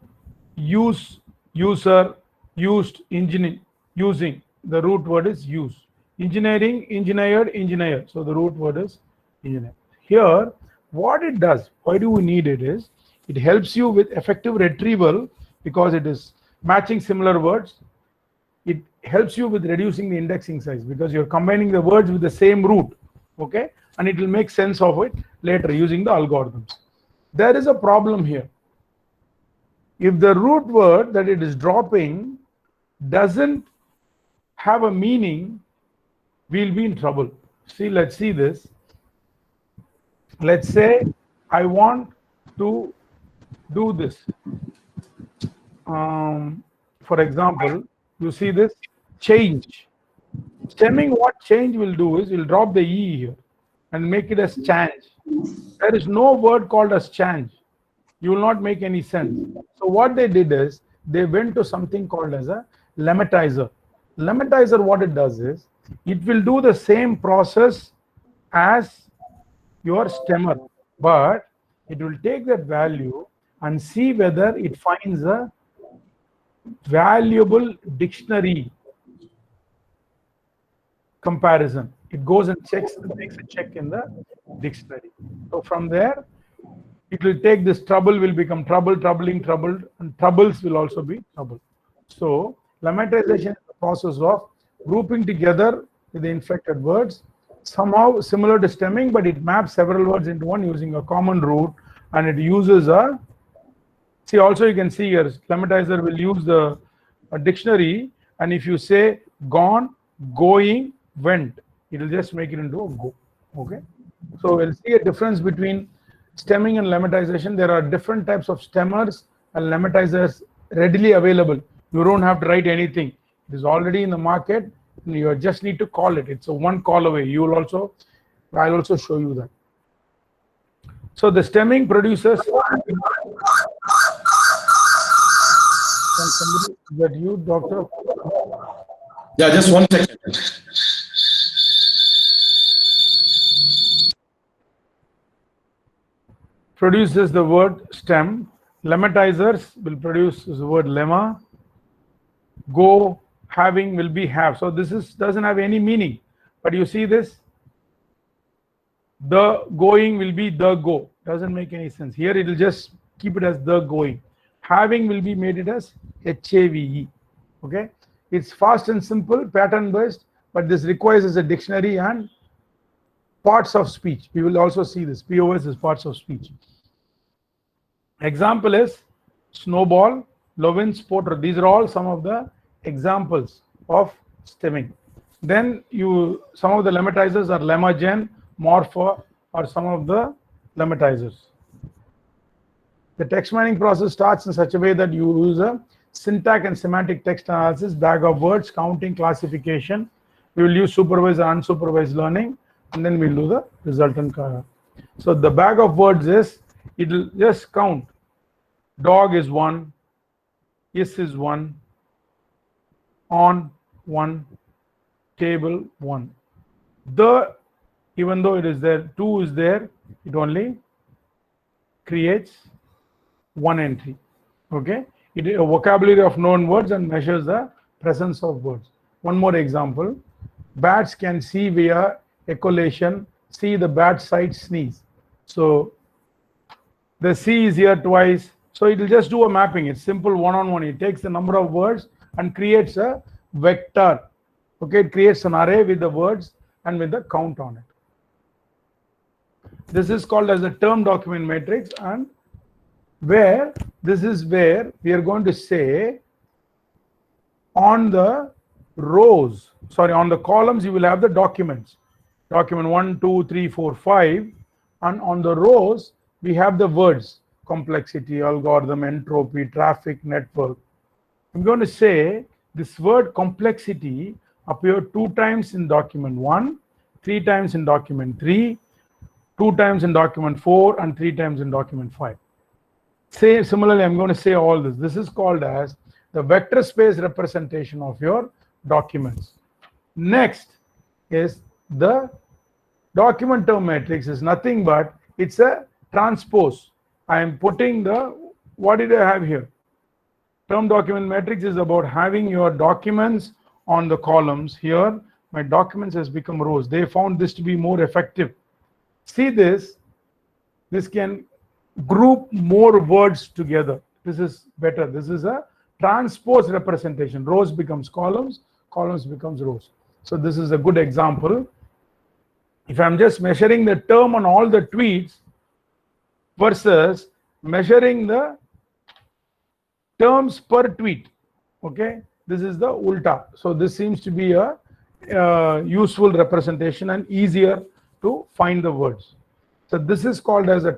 use, user, used, engineering, using. The root word is use. Engineering, engineered, engineer. So, the root word is engineer. Here, what it does, why do we need it is, it helps you with effective retrieval because it is matching similar words. It helps you with reducing the indexing size because you're combining the words with the same root, okay? And it will make sense of it later using the algorithms. There is a problem here. If the root word that it is dropping doesn't have a meaning, we'll be in trouble. See, let's see this. Let's say I want to do this. For example, you see this change. Stemming, what change will do is will drop the E here and make it as change. There is no word called as change. You will not make any sense. So what they did is they went to something called as a lemmatizer. Lemmatizer, what it does is it will do the same process as your stemmer, but it will take that value and see whether it finds a valuable dictionary comparison. It goes and checks, makes a check in the dictionary. So from there, it will take this trouble will become trouble, troubling, troubled, and troubles will also be trouble. So lemmatization is the process of grouping together the inflected words, somehow similar to stemming, but it maps several words into one using a common root, and it uses a, see also you can see here, lemmatizer will use a dictionary, and if you say gone, going, went, it will just make it into a go, okay? So we'll see a difference between stemming and lemmatization. There are different types of stemmers and lemmatizers readily available. You don't have to write anything. It is already in the market. You just need to call it. It's a one call away. You will also, I'll also show you that. So the stemming produces. Can somebody, is that you, doctor? Yeah, just 1 second. Produces the word stem. Lemmatizers will produce the word lemma. Go, having will be have. So this is doesn't have any meaning. But you see this? The going will be the go. Doesn't make any sense. Here it will just keep it as the going. Having will be made it as HAVE. Okay? It's fast and simple, pattern based, but this requires a dictionary and parts of speech. We will also see this. POS is parts of speech. Example is snowball, Lovins, Porter. These are all some of the examples of stemming. Then some of the lemmatizers are lemmagen, morpho, or some of the lemmatizers. The text mining process starts in such a way that you use a syntax and semantic text analysis, bag of words, counting, classification. We will use supervised and unsupervised learning, and then we'll do the resultant. So the bag of words is, it will just count. Dog is 1, is 1, on 1, table 1. The, even though it is there, 2 is there, it only creates 1 entry. Okay? It is a vocabulary of known words and measures the presence of words. One more example. Bats can see via echolation, see the bat side sneeze. So the C is here twice. So it will just do a mapping. It's simple one-on-one. It takes the number of words and creates a vector. Okay, it creates an array with the words and with the count on it. This is called as a term document matrix, and where this is where we are going to say on the rows, sorry, on the columns, you will have the documents. Document 1, 2, 3, 4, 5. And on the rows, we have the words, complexity, algorithm, entropy, traffic, network. I'm going to say this word complexity appeared 2 times in document 1, 3 times in document 3, 2 times in document 4, and 3 times in document 5. Similarly, I'm going to say all this. This is called as the vector space representation of your documents. Next is the document term matrix is nothing but it's a transpose. I am putting the, what did I have here? Term document matrix is about having your documents on the columns. Here, my documents has become rows. They found this to be more effective. See this can group more words together. This is better. This is a transpose representation. Rows becomes columns, columns becomes rows. So this is a good example. If I'm just measuring the term on all the tweets versus measuring the terms per tweet, okay, this is the ulta. So this seems to be a useful representation and easier to find the words. So this is called as a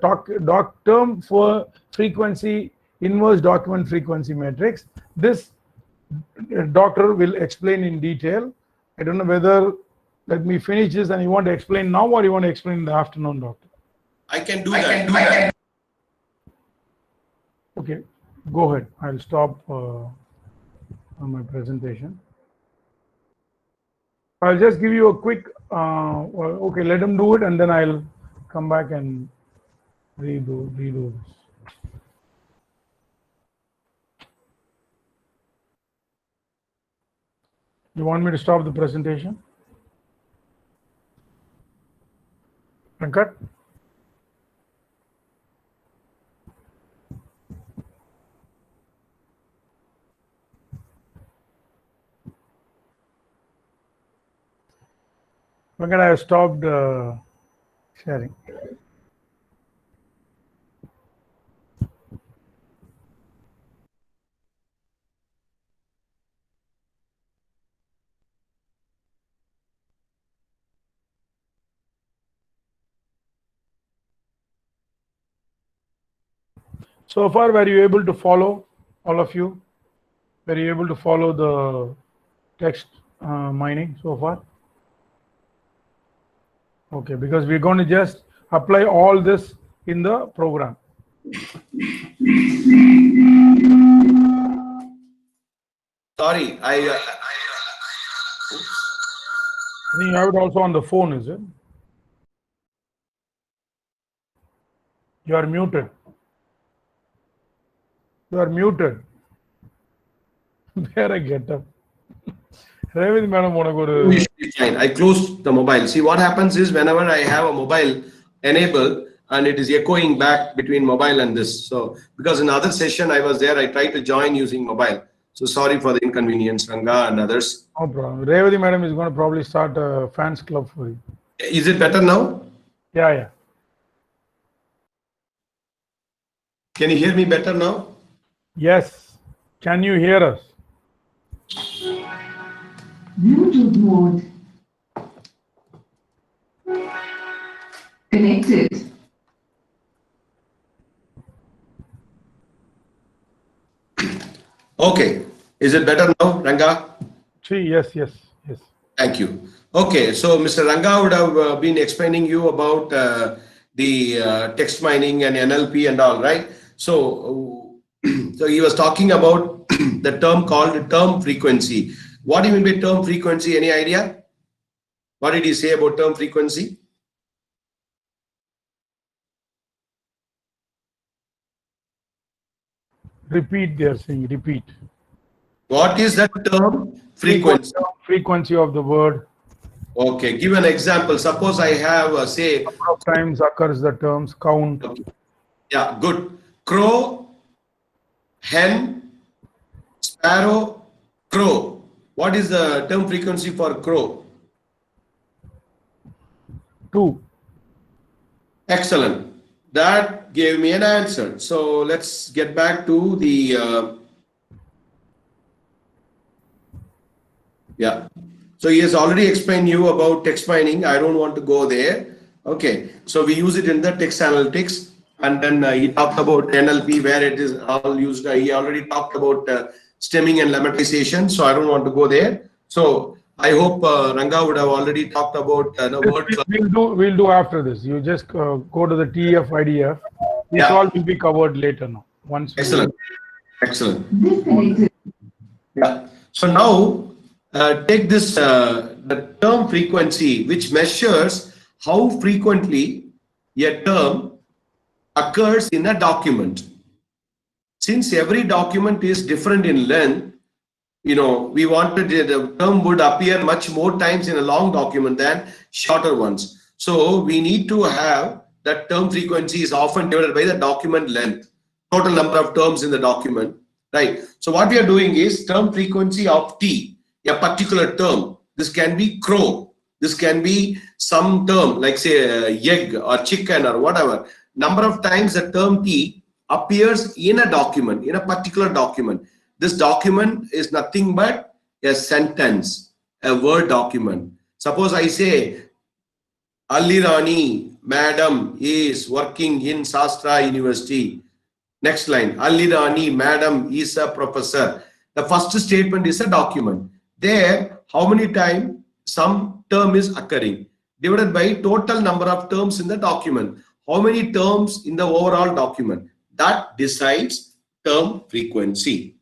term for frequency, inverse document frequency matrix. This doctor will explain in detail. I don't know whether, let me finish this and you want to explain now or you want to explain in the afternoon, doctor? I can do that. Okay, go ahead. I'll stop on my presentation. I'll just give you a quick, okay, let him do it and then I'll come back and redo this. You want me to stop the presentation? Venkat? Venkat, I have stopped sharing. So far, were you able to follow, all of you? Were you able to follow the text mining so far? Okay, because we're going to just apply all this in the program. Sorry, I think you have it also on the phone, is it? You are muted. You are muted. Where I get up? we should be fine. I closed the mobile. See, what happens is whenever I have a mobile enabled and it is echoing back between mobile and this. So, because in other session I was there, I tried to join using mobile. So sorry for the inconvenience, Ranga and others. No problem. Revati madam is going to probably start a fans club for you. Is it better now? Yeah. Can you hear me better now? Yes. Can you hear us? Bluetooth mode. Connected. Okay. Is it better now, Ranga? Yes. Thank you. Okay. So Mr. Ranga would have been explaining you about the text mining and NLP and all, right? So, so he was talking about the term called term frequency. What do you mean by term frequency? Any idea? What did he say about term frequency? Repeat, they are saying, repeat. What is that term frequency? Frequency of the word. Okay, give an example. Suppose I have, say, Number of times occurs the terms, count. Okay. Yeah, good. Crow, hen, sparrow, crow. What is the term frequency for crow? 2. Excellent. that gave me an answer. So let's get back to the, yeah. So he has already explained you about text mining. I don't want to go there. Okay. So we use it in the text analytics. And then he talked about NLP, where it is all used. He already talked about stemming and lemmatization. So I don't want to go there. So I hope Ranga would have already talked about the word. We'll do after this. You just go to the TF IDF. This Yeah. all will be covered later now. Once. Excellent. Excellent. Disconnected. Yeah. So now take this the term frequency, which measures how frequently a term occurs in a document. Since every document is different in length, we wanted the term would appear much more times in a long document than shorter ones. So we need to have that term frequency is often divided by the document length, total number of terms in the document, right? So what we are doing is term frequency of T, a particular term. This can be crow. This can be some term like say egg or chicken or whatever. Number of times the term T appears in a document, in a particular document. This document is nothing but a sentence, a word document. Suppose I say, Allirani Madam is working in Sastra University. Next line, Allirani Madam is a professor. The first statement is a document. There, how many times some term is occurring? Divided by total number of terms in the document. How many terms in the overall document? That decides term frequency.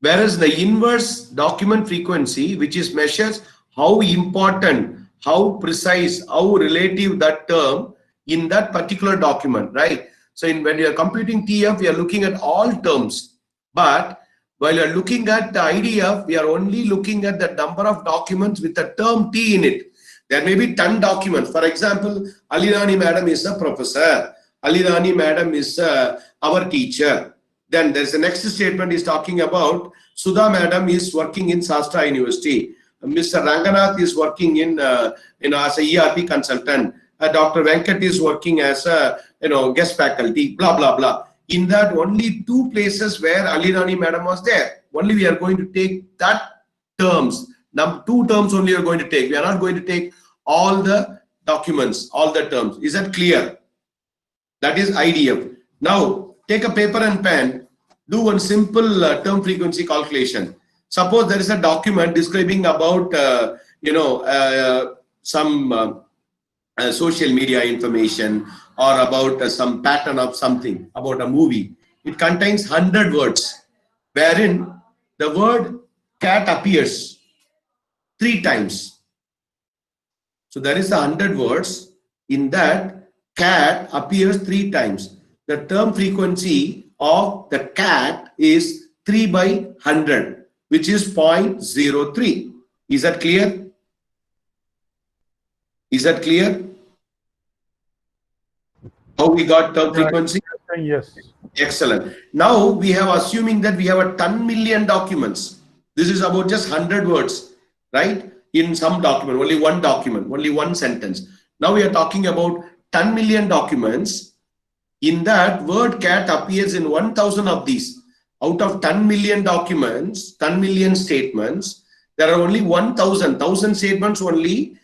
Whereas the inverse document frequency, which is measures how important, how precise, how relative that term in that particular document, right? So when you are computing TF, we are looking at all terms. But while you are looking at the IDF, we are only looking at the number of documents with the term T in it. There may be 10 documents. For example, Allirani Madam is a professor. Allirani Madam is our teacher. Then there's the next statement is talking about Sudha Madam is working in Sastra University. Mr. Ranganath is working in, as a ERP consultant. Dr. Venkat is working as a, guest faculty, blah, blah, blah. In that only 2 places where Allirani Madam was there. Only we are going to take that terms. Now 2 terms only we are going to take. We are not going to take all the documents, all the terms. Is that clear? That is IDF. Now take a paper and pen. Do one simple term frequency calculation. Suppose there is a document describing about, some social media information or about some pattern of something, about a movie. It contains 100 words, wherein the word cat appears 3 times. So there is 100 words. In that, cat appears 3 times. The term frequency of the cat is 3 by 100, which is 0.03. Is that clear? Is that clear? How we got term frequency? Yes. Excellent. Now we have assuming that we have a 10 million documents. This is about just 100 words, right? In some document, only one document, only one sentence. Now we are talking about 10 million documents. In that, word cat appears in 1,000 of these. Out of 10 million documents, 10 million statements, there are only 1,000 statements only,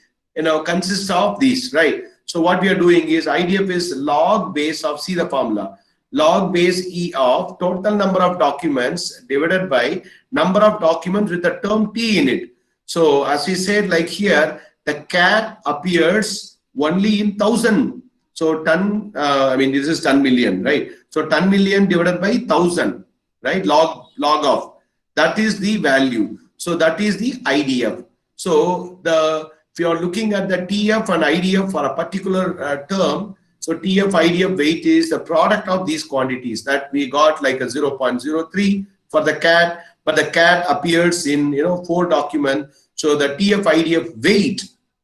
consists of these, right? So what we are doing is IDF is log base of, see the formula, log base E of total number of documents divided by number of documents with the term T in it. So as we said, like here, the cat appears only in 1,000. So 10, this is 10 million, right? So 10 million divided by 1,000, right? Log of, that is the value. So that is the IDF. So if you are looking at the TF and IDF for a particular term, so TF IDF weight is the product of these quantities that we got like a 0.03 for the cat, but the cat appears in 4 documents. So the TF IDF weight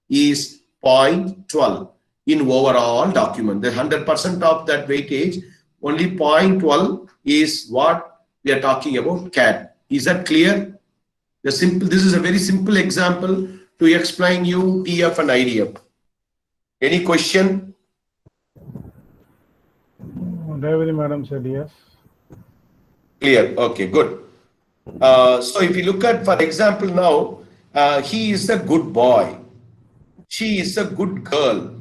is 0.12 in overall document. The 100% of that weightage, only 0.12 is what we are talking about cat. Is that clear? This is a very simple example to explain you TF and IDF. Any question? Revati madam said yes. Clear. Okay, good. So if you look at, for example, now, he is a good boy. She is a good girl.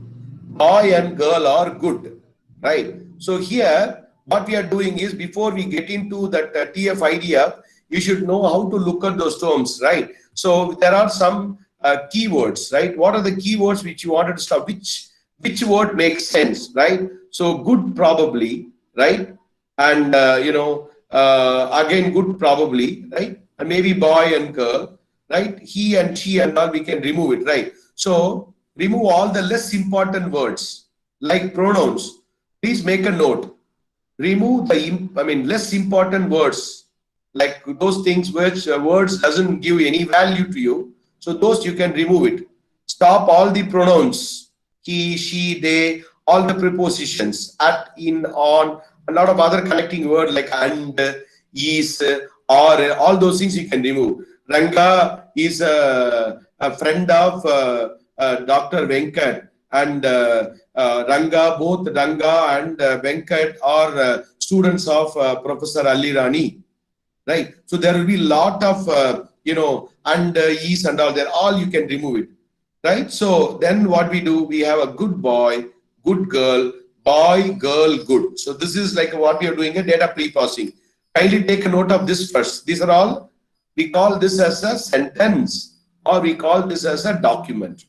Boy and girl are good, right? So here, what we are doing is, before we get into that TF IDF, you should know how to look at those terms, right? So there are some keywords, right? What are the keywords which you wanted to stop? Which word makes sense, right? So good probably, right? And again good probably, right? And maybe boy and girl, right? He and she and all, we can remove it, right? So remove all the less important words like pronouns. Please make a note. Remove the less important words, like those things which words doesn't give any value to you. So those you can remove it. Stop all the pronouns, he, she, they, all the prepositions, at, in, on, a lot of other connecting words like and, is, or, all those things you can remove. Ranga is a friend of Dr. Venkat, and Ranga, both Ranga and Venkat are students of Professor Ali Rani, right? So there will be a lot of, and is and all there, all you can remove it, right? So then what we do, we have a good boy, good girl, boy, girl, good. So this is like what we are doing, a data pre-processing. Kindly take a note of this first. These are all, we call this as a sentence, or we call this as a document.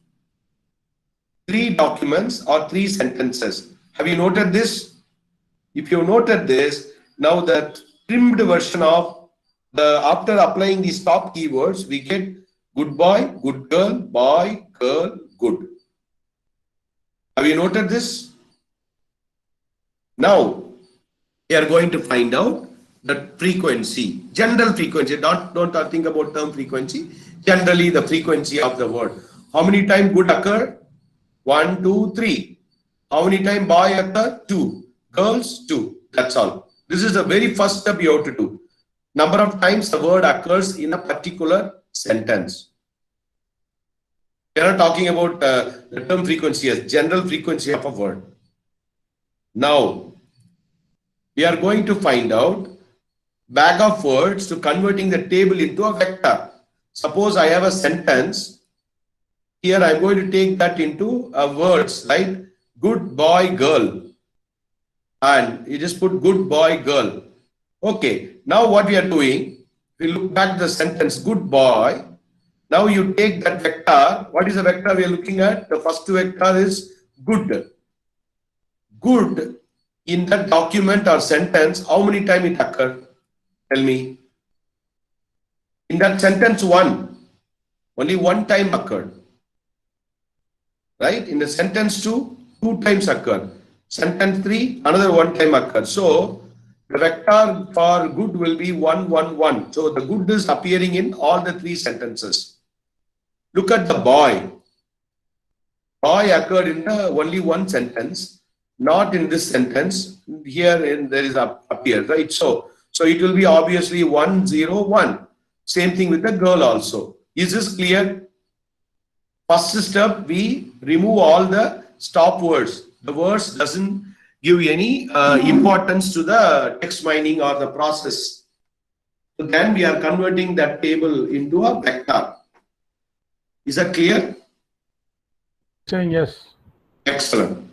3 documents or 3 sentences. Have you noted this? If you noted this, now the trimmed version of the, after applying these top keywords, we get good boy, good girl, boy, girl, good. Have you noted this? Now we are going to find out the frequency, general frequency. Don't think about term frequency. Generally, the frequency of the word. How many times good occur? 1, 2, 3. How many times boy occur? 2. Girls, 2. That's all. This is the very first step you have to do. Number of times the word occurs in a particular sentence. We are not talking about the term frequency as general frequency of a word. Now, we are going to find out bag of words to converting the table into a vector. Suppose I have a sentence. Here I am going to take that into words, right? Good boy, girl. And you just put good boy, girl. Okay, now what we are doing, we look back to the sentence, good boy. Now you take that vector. What is the vector we are looking at? The first vector is good. Good in that document or sentence, how many times it occurred? Tell me. In that sentence 1, only 1 time occurred. Right? In the sentence 2, 2 times occurred. Sentence 3, another 1 time occurred. So the vector for good will be 1, 1, 1. So the good is appearing in all the 3 sentences. Look at the boy. Boy occurred in the only 1 sentence, not in this sentence. Here there is appear, right? So it will be obviously 1, 0, 1. Same thing with the girl also. Is this clear? First step, we remove all the stop words. The words doesn't give any importance to the text mining or the process. So then we are converting that table into a vector. Is that clear? Saying yes. Excellent.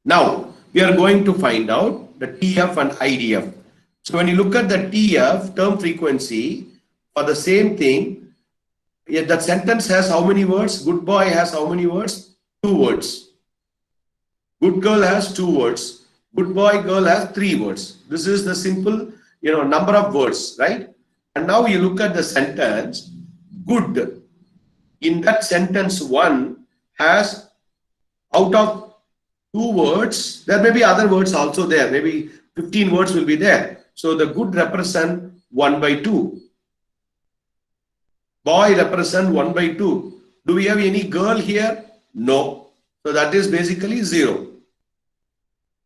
Now we are going to find out the TF and IDF. So when you look at the TF, term frequency, for the same thing, that sentence has how many words? Good boy has how many words? 2 words. Good girl has 2 words. Good boy, girl has 3 words. This is the simple, number of words, right? And now you look at the sentence, good. In that sentence 1 has, out of 2 words, there may be other words also there. Maybe 15 words will be there. So the good represent 1 by 2. Boy represent 1 by 2. Do we have any girl here? No. So that is basically 0.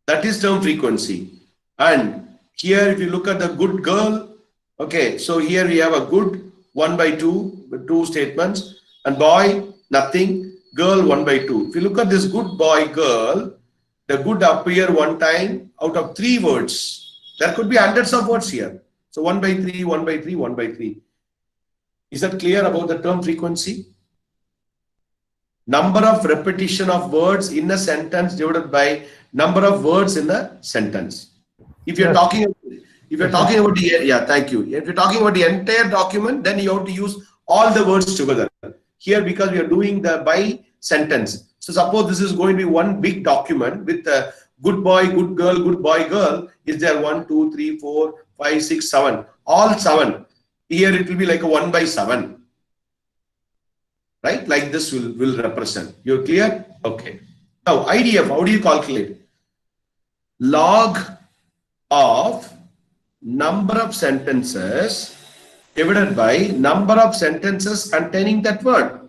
That is term frequency. And here if you look at the good girl, okay, so here we have a good 1 by 2 with 2 statements, and boy nothing, girl 1 by 2. If you look at this good boy girl, the good appear one time out of 3 words. There could be hundreds of words here. So 1 by 3, 1 by 3, 1 by 3. Is that clear about the term frequency? Number of repetition of words in a sentence divided by number of words in a sentence. If you're Yes. talking about the, thank you. If you're talking about the entire document, then you have to use all the words together. Here, because we are doing the by sentence. So suppose this is going to be one big document with a good boy, good boy, girl. Is there 1, 2, 3, 4, 5, 6, 7? All 7. Here it will be like a 1 by 7. Right? Like this will represent. You're clear? Okay. Now, IDF, how do you calculate? Log of number of sentences divided by number of sentences containing that word.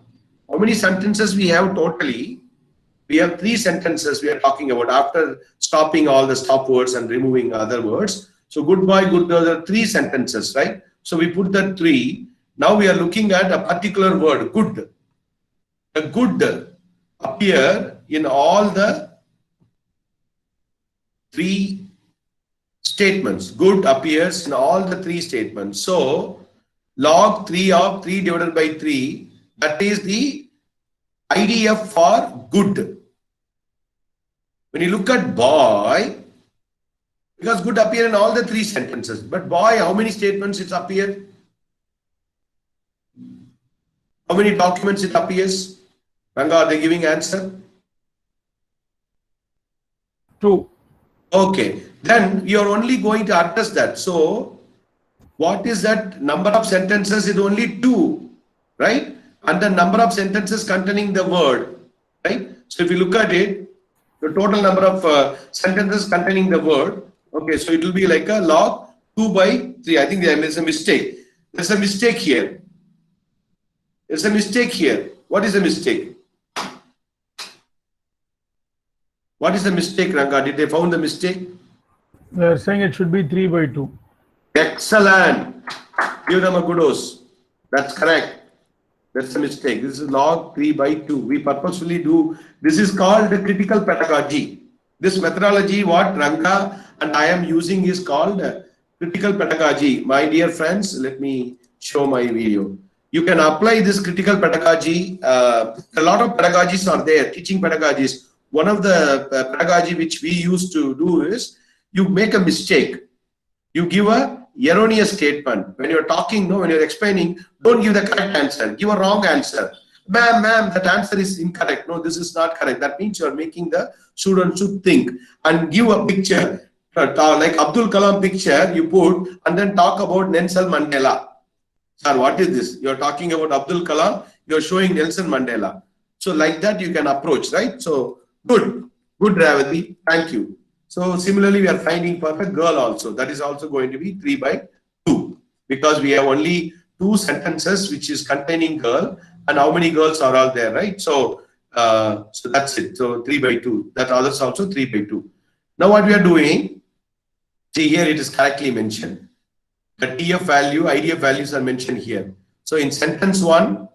How many sentences we have totally? We have 3 sentences we are talking about after stopping all the stop words and removing other words. So good boy, good girl, there are 3 sentences, right? So we put the 3. Now we are looking at a particular word, good. A good appear in all the 3 statements. Good appears in all the 3 statements. So log 3 of 3 divided by 3, that is the IDF for good. When you look at boy, because good appear in all the 3 sentences, but boy, how many statements it appears? How many documents it appears? Ranga, are they giving answer? 2. Okay, then you are only going to address that. So, what is that number of sentences? Is only 2, right? And the number of sentences containing the word, right? So, if you look at it, the total number of sentences containing the word, okay, so it will be like a log 2 by 3. I think there is a mistake. There's a mistake here. There's a mistake here. What is the mistake? What is the mistake, Ranga? Did they found the mistake? They are saying it should be 3 by 2. Excellent. Give them a kudos. That's correct. That's a mistake. This is log 3 by 2. We purposefully do. This is called the critical pedagogy. This methodology, what Ranga and I am using, is called critical pedagogy. My dear friends, let me show my video. You can apply this critical pedagogy. A lot of pedagogies are there, teaching pedagogies. One of the pedagogy which we used to do is, you make a mistake. You give a erroneous statement. When you're talking, when you're explaining, don't give the correct answer. Give a wrong answer. Ma'am, that answer is incorrect. No, this is not correct. That means you're making the student to think and give a picture. Like Abdul Kalam picture you put and then talk about Nelson Mandela. Sir, what is this? You're talking about Abdul Kalam, you're showing Nelson Mandela. So like that you can approach, right? So good, Ravati, thank you. So similarly, we are finding for a girl also. That is also going to be 3 by 2 because we have only 2 sentences which is containing girl, and how many girls are all there, right? So so that's it. So 3 by 2. That others also 3 by 2. Now what we are doing, see here it is correctly mentioned. The TF value, IDF values are mentioned here. So in sentence 1,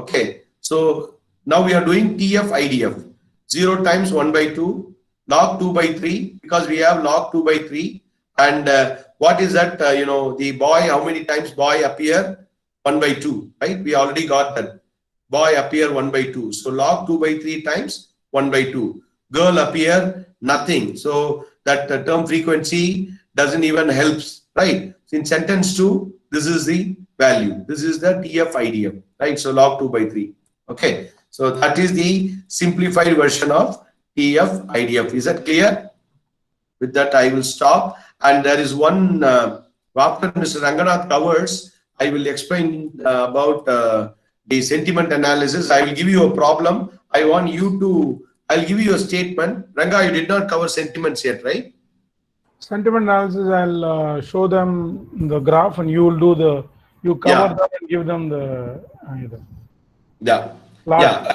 okay. So now we are doing TF IDF. 0 times 1 by 2. Log 2 by 3 because we have log 2 by 3 and what is that the boy, how many times boy appear? 1 by 2, right? We already got that. Boy appear 1 by 2. So log 2 by 3 times 1 by 2. Girl appear nothing. So that term frequency doesn't even helps, right? In sentence 2, this is the value. This is the TF IDF, right? So log 2 by 3. Okay. So that is the simplified version of TF IDF. Is that clear? With that, I will stop. And there is one, after Mr. Ranganath covers, I will explain about the sentiment analysis. I will give you a problem. I want you to, I'll give you a statement. Ranga, you did not cover sentiments yet, right? Sentiment analysis, I'll show them the graph and you will do the, you cover that and give them the, Yeah.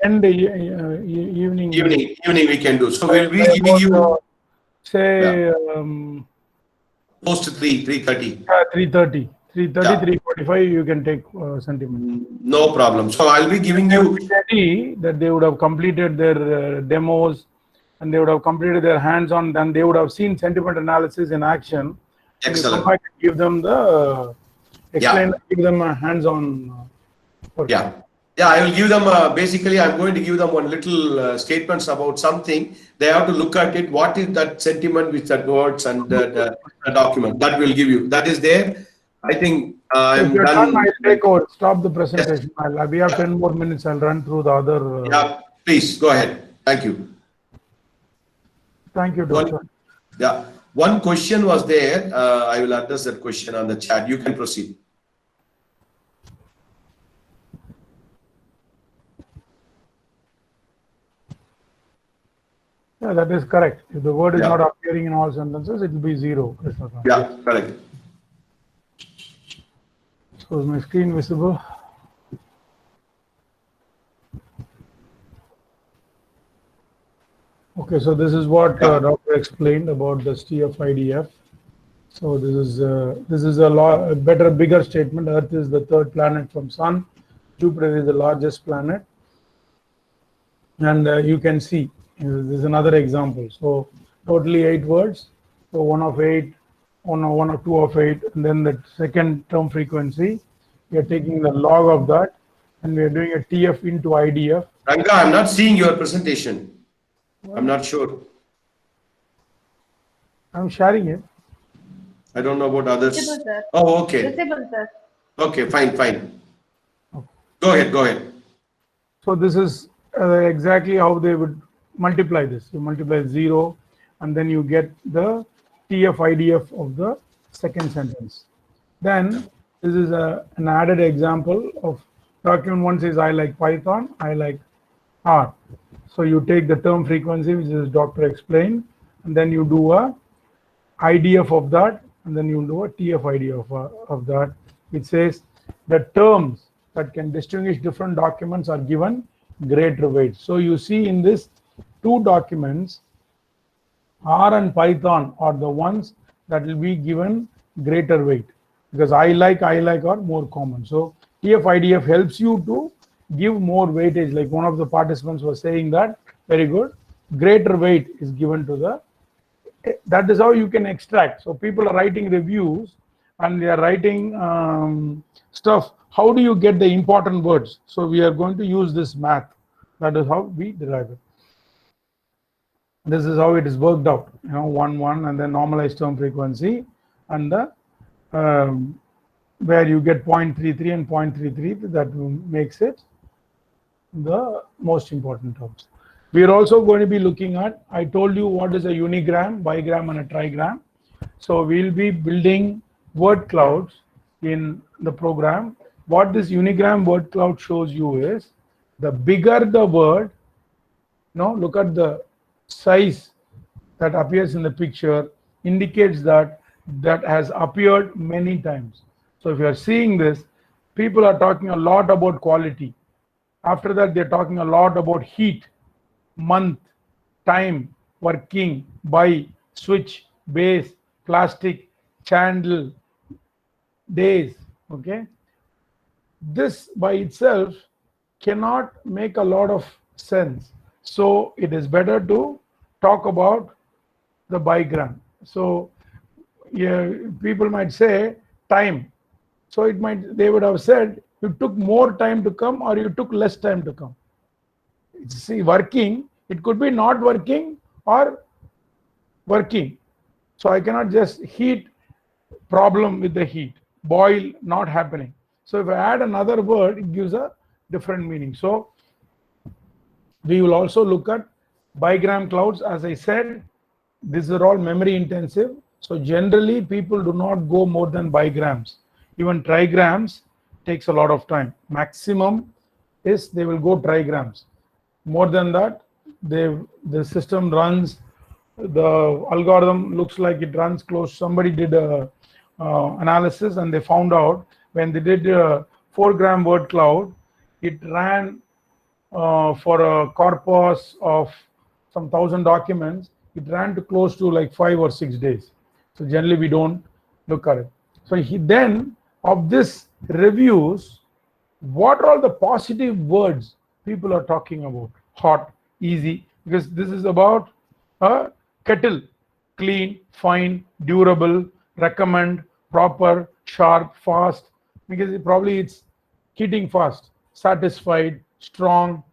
End evening. Evening we can do. So we'll be giving you say post 3:30. 3:30, 3:45. You can take sentiment. No problem. So I'll be giving you that they would have completed their demos and they would have completed their hands-on, then they would have seen sentiment analysis in action. And you come Excellent. back and give them the give them a hands-on work. Yeah. Yeah, I will give them, basically, I'm going to give them one little statements about something. They have to look at it. What is that sentiment with that words and the document? That will give you. That is there. I think I'm If you're done. done, I'll take over. Stop the presentation. We have 10 more minutes. I'll run through the other. Yeah, please go ahead. Thank you. Thank you, Doctor. Yeah, one question was there. I will address that question on the chat. You can proceed. Yeah, that is correct. If the word is not appearing in all sentences, it will be 0. Yeah, correct. So is my screen visible? Okay, so this is what Doctor explained about the TF-IDF. So this is a bigger statement. Earth is the third planet from Sun. Jupiter is the largest planet, and you can see this is another example. So totally 8 words. So 1 of 8, 1 or 2 of 8, and then the second term frequency. We are taking the log of that, and we are doing a TF into IDF. Ranga, I'm not seeing your presentation. I'm not sure. I'm sharing it. I don't know about others. Visible, sir. Oh, okay. Visible, sir. Okay, fine. Go ahead. So this is exactly how they would multiply this. You multiply 0, and then you get the TF IDF of the second sentence. Then this is an added example of document 1 says I like Python, I like R. So you take the term frequency, which is Doctor explained, and then you do a IDF of that, and then you do a TF IDF of that, which says the terms that can distinguish different documents are given greater weight. So you see in this 2 documents, R and Python are the ones that will be given greater weight, because I like are more common. So TF IDF helps you to give more weightage. Like one of the participants was saying that, very good, greater weight is given to the, that is how you can extract. So people are writing reviews and they are writing stuff. How do you get the important words? So we are going to use this math. That is how we derive it. This is how it is worked out. 1, 1, and then normalized term frequency, and the where you get 0.33 and 0.33, that makes it the most important terms. We are also going to be looking at, I told you what is a unigram, bigram, and a trigram. So we'll be building word clouds in the program. What this unigram word cloud shows you is, the bigger the word, look at the size that appears in the picture, indicates that has appeared many times. So if you are seeing this, people are talking a lot about quality. After that, they're talking a lot about heat, month, time, working, buy, switch, base, plastic, candle, days. Okay, this by itself cannot make a lot of sense. So it is better to talk about the bigram. So people might say time. So they would have said you took more time to come or you took less time to come. See, working, it could be not working or working. So I cannot just heat, problem with the heat, boil, not happening. So if I add another word, it gives a different meaning. So we will also look at bigram clouds. As I said, these are all memory intensive. So generally people do not go more than bigrams. Even trigrams takes a lot of time. Maximum is they will go trigrams. More than that, the system runs, the algorithm looks like it runs close. Somebody did a analysis and they found out when they did a 4-gram word cloud, it ran for a corpus of some 1,000 documents, it ran to close to like 5 or 6 days. So generally we don't look at it. So then of this reviews, what are all the positive words people are talking about? Hot, easy, because this is about a kettle, clean, fine, durable, recommend, proper, sharp, fast, because probably it's heating fast, satisfied, strong,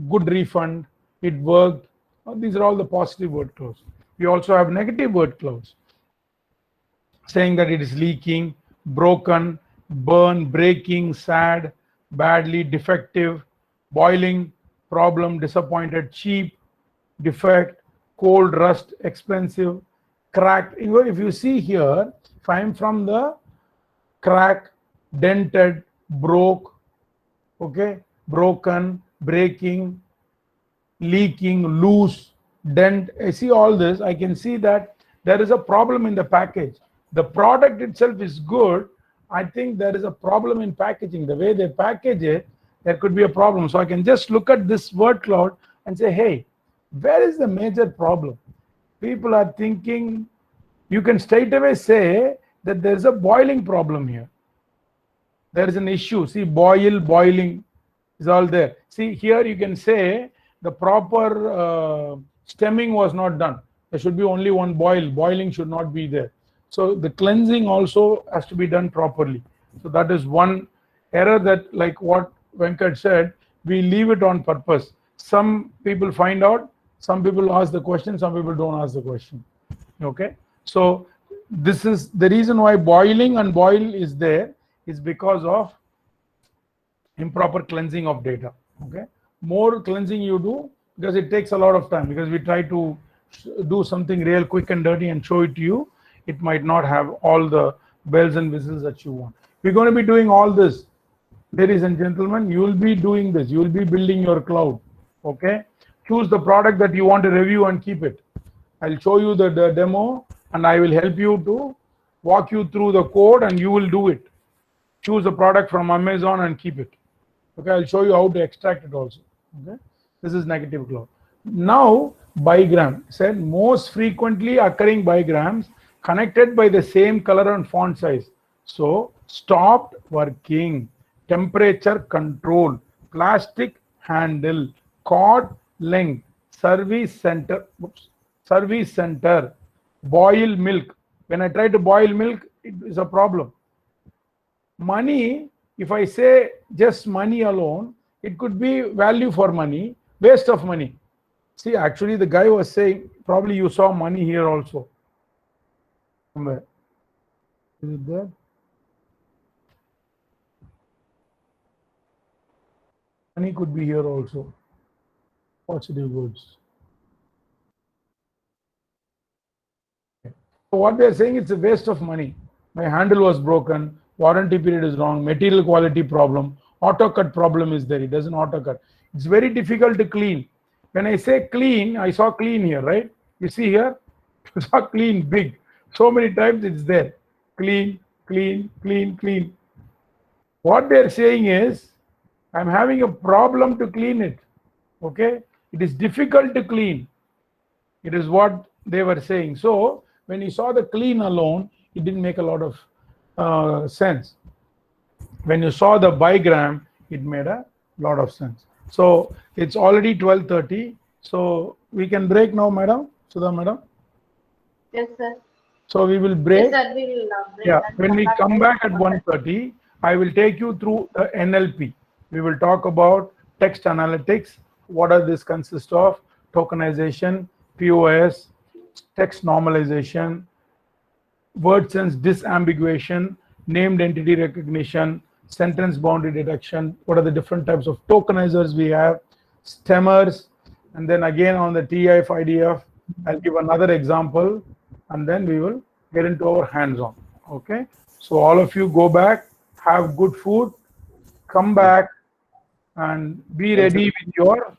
good refund, it worked. These are all the positive word clouds. We also have negative word clouds, saying that it is leaking, broken, burn, breaking, sad, badly, defective, boiling, problem, disappointed, cheap, defect, cold, rust, expensive, cracked. Even if you see here, if I'm from the crack, dented, broke, okay, broken, breaking, leaking, loose, dent, I see all this, I can see that there is a problem in the package. The product itself is good. I think there is a problem in packaging. The way they package it, there could be a problem. So I can just look at this word cloud and say, hey, where is the major problem? People are thinking, you can straight away say that there's a boiling problem here. There is an issue. See, boiling is all there. See, here you can say the proper stemming was not done. There should be only one boil. Boiling should not be there. So the cleansing also has to be done properly. So that is one error that, like what Venkat said, we leave it on purpose. Some people find out, some people ask the question, some people don't ask the question. Okay. So this is the reason why boiling and boil is there, is because of improper cleansing of data. Okay. More cleansing you do, because it takes a lot of time, because we try to do something real quick and dirty and show it to you. It might not have all the bells and whistles that you want. We're going to be doing all this. Ladies and gentlemen, you will be doing this. You will be building your cloud. Okay. Choose the product that you want to review and keep it. I'll show you the demo and I will help you to walk you through the code and you will do it. Choose a product from Amazon and keep it. Okay. I'll show you how to extract it also. Okay. This is negative cloud. Now, bigram. Said most frequently occurring bigrams connected by the same color and font size. So, stopped working, temperature control, plastic handle, cord length, service center, boil milk. When I try to boil milk, it is a problem. Money, if I say just money alone, it could be value for money, waste of money. See, actually the guy was saying, probably you saw money here also. Somewhere. Is it there? Money could be here also. Positive words. Okay. So what they are saying, it's a waste of money. My handle was broken, warranty period is wrong, material quality problem, auto cut problem is there. It doesn't auto cut. It's very difficult to clean. When I say clean, I saw clean here, right? You see here, you saw clean big. So many times it's there. Clean, clean, clean, clean. What they're saying is, I'm having a problem to clean it. Okay? It is difficult to clean. It is what they were saying. So, when you saw the clean alone, it didn't make a lot of sense. When you saw the bigram, it made a lot of sense. So, it's already 12:30. So, we can break now, madam? Sudha, madam? Yes, sir. So we will break. Yes, sir, we will break. Yeah, when we come back at 1:30, I will take you through the NLP. We will talk about text analytics. What does this consist of? Tokenization, POS, text normalization, word sense disambiguation, named entity recognition, sentence boundary detection. What are the different types of tokenizers we have? Stemmers, and then again on the TF, IDF, I'll give another example. And then we will get into our hands-on. Okay. So all of you go back, have good food, come back, and be ready with your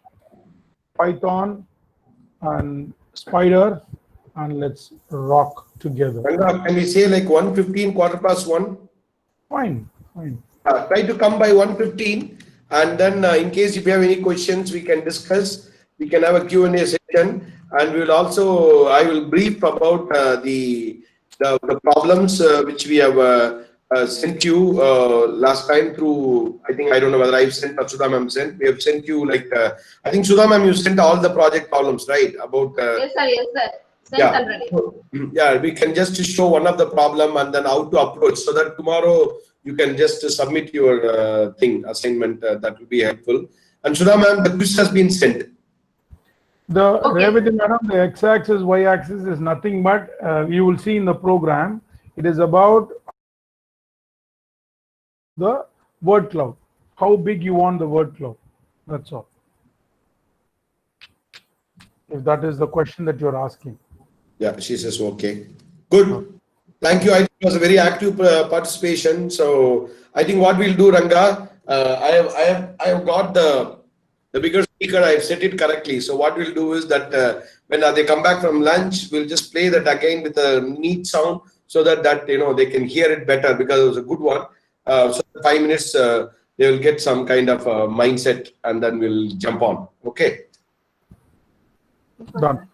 Python and Spider, and let's rock together. Can we say like 1:15, 1:15? Fine, fine. Try to come by 1:15, and then in case if you have any questions, we can discuss. We can have a Q&A session. And we will also, I will brief about the problems which we have sent you last time through, I think, I don't know whether I've sent or Sudha ma'am sent. We have sent you like, I think Sudha ma'am, you sent all the project columns, right? About Yes, sir. Yes, sir. Sent yeah. already. Yeah, we can just show one of the problem and then how to approach, so that tomorrow you can just submit your assignment. That will be helpful. And Sudha ma'am, the quiz has been sent. The Okay. Revati madam, the x-axis, y-axis is nothing but you will see in the program. It is about the word cloud. How big you want the word cloud. That's all. If that is the question that you're asking. Yeah, she says okay. Good. Thank you. I think it was a very active participation. So I think what we'll do, Ranga, I have got the bigger speaker. I've set it correctly. So what we'll do is that when they come back from lunch, we'll just play that again with a neat sound, so that they can hear it better, because it was a good one. So 5 minutes, they will get some kind of mindset, and then we'll jump on. Okay. Done.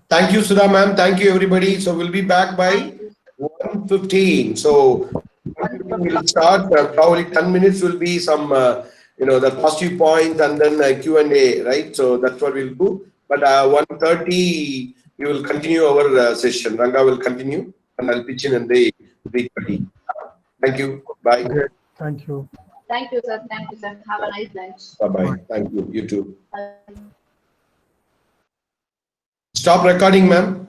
Thank you, Sudha ma'am. Thank you, everybody. So we'll be back by 1:15. So we'll start. Probably 10 minutes will be some, the positive points, and then Q&A, right? So that's what we'll do. But 1:30, we will continue our session. Ranga will continue, and I'll pitch in the 3:30. Thank you. Bye. Great. Thank you. Thank you, sir. Thank you, sir. Have a nice lunch. Bye-bye. Thank you. You too. Bye. Stop recording, ma'am.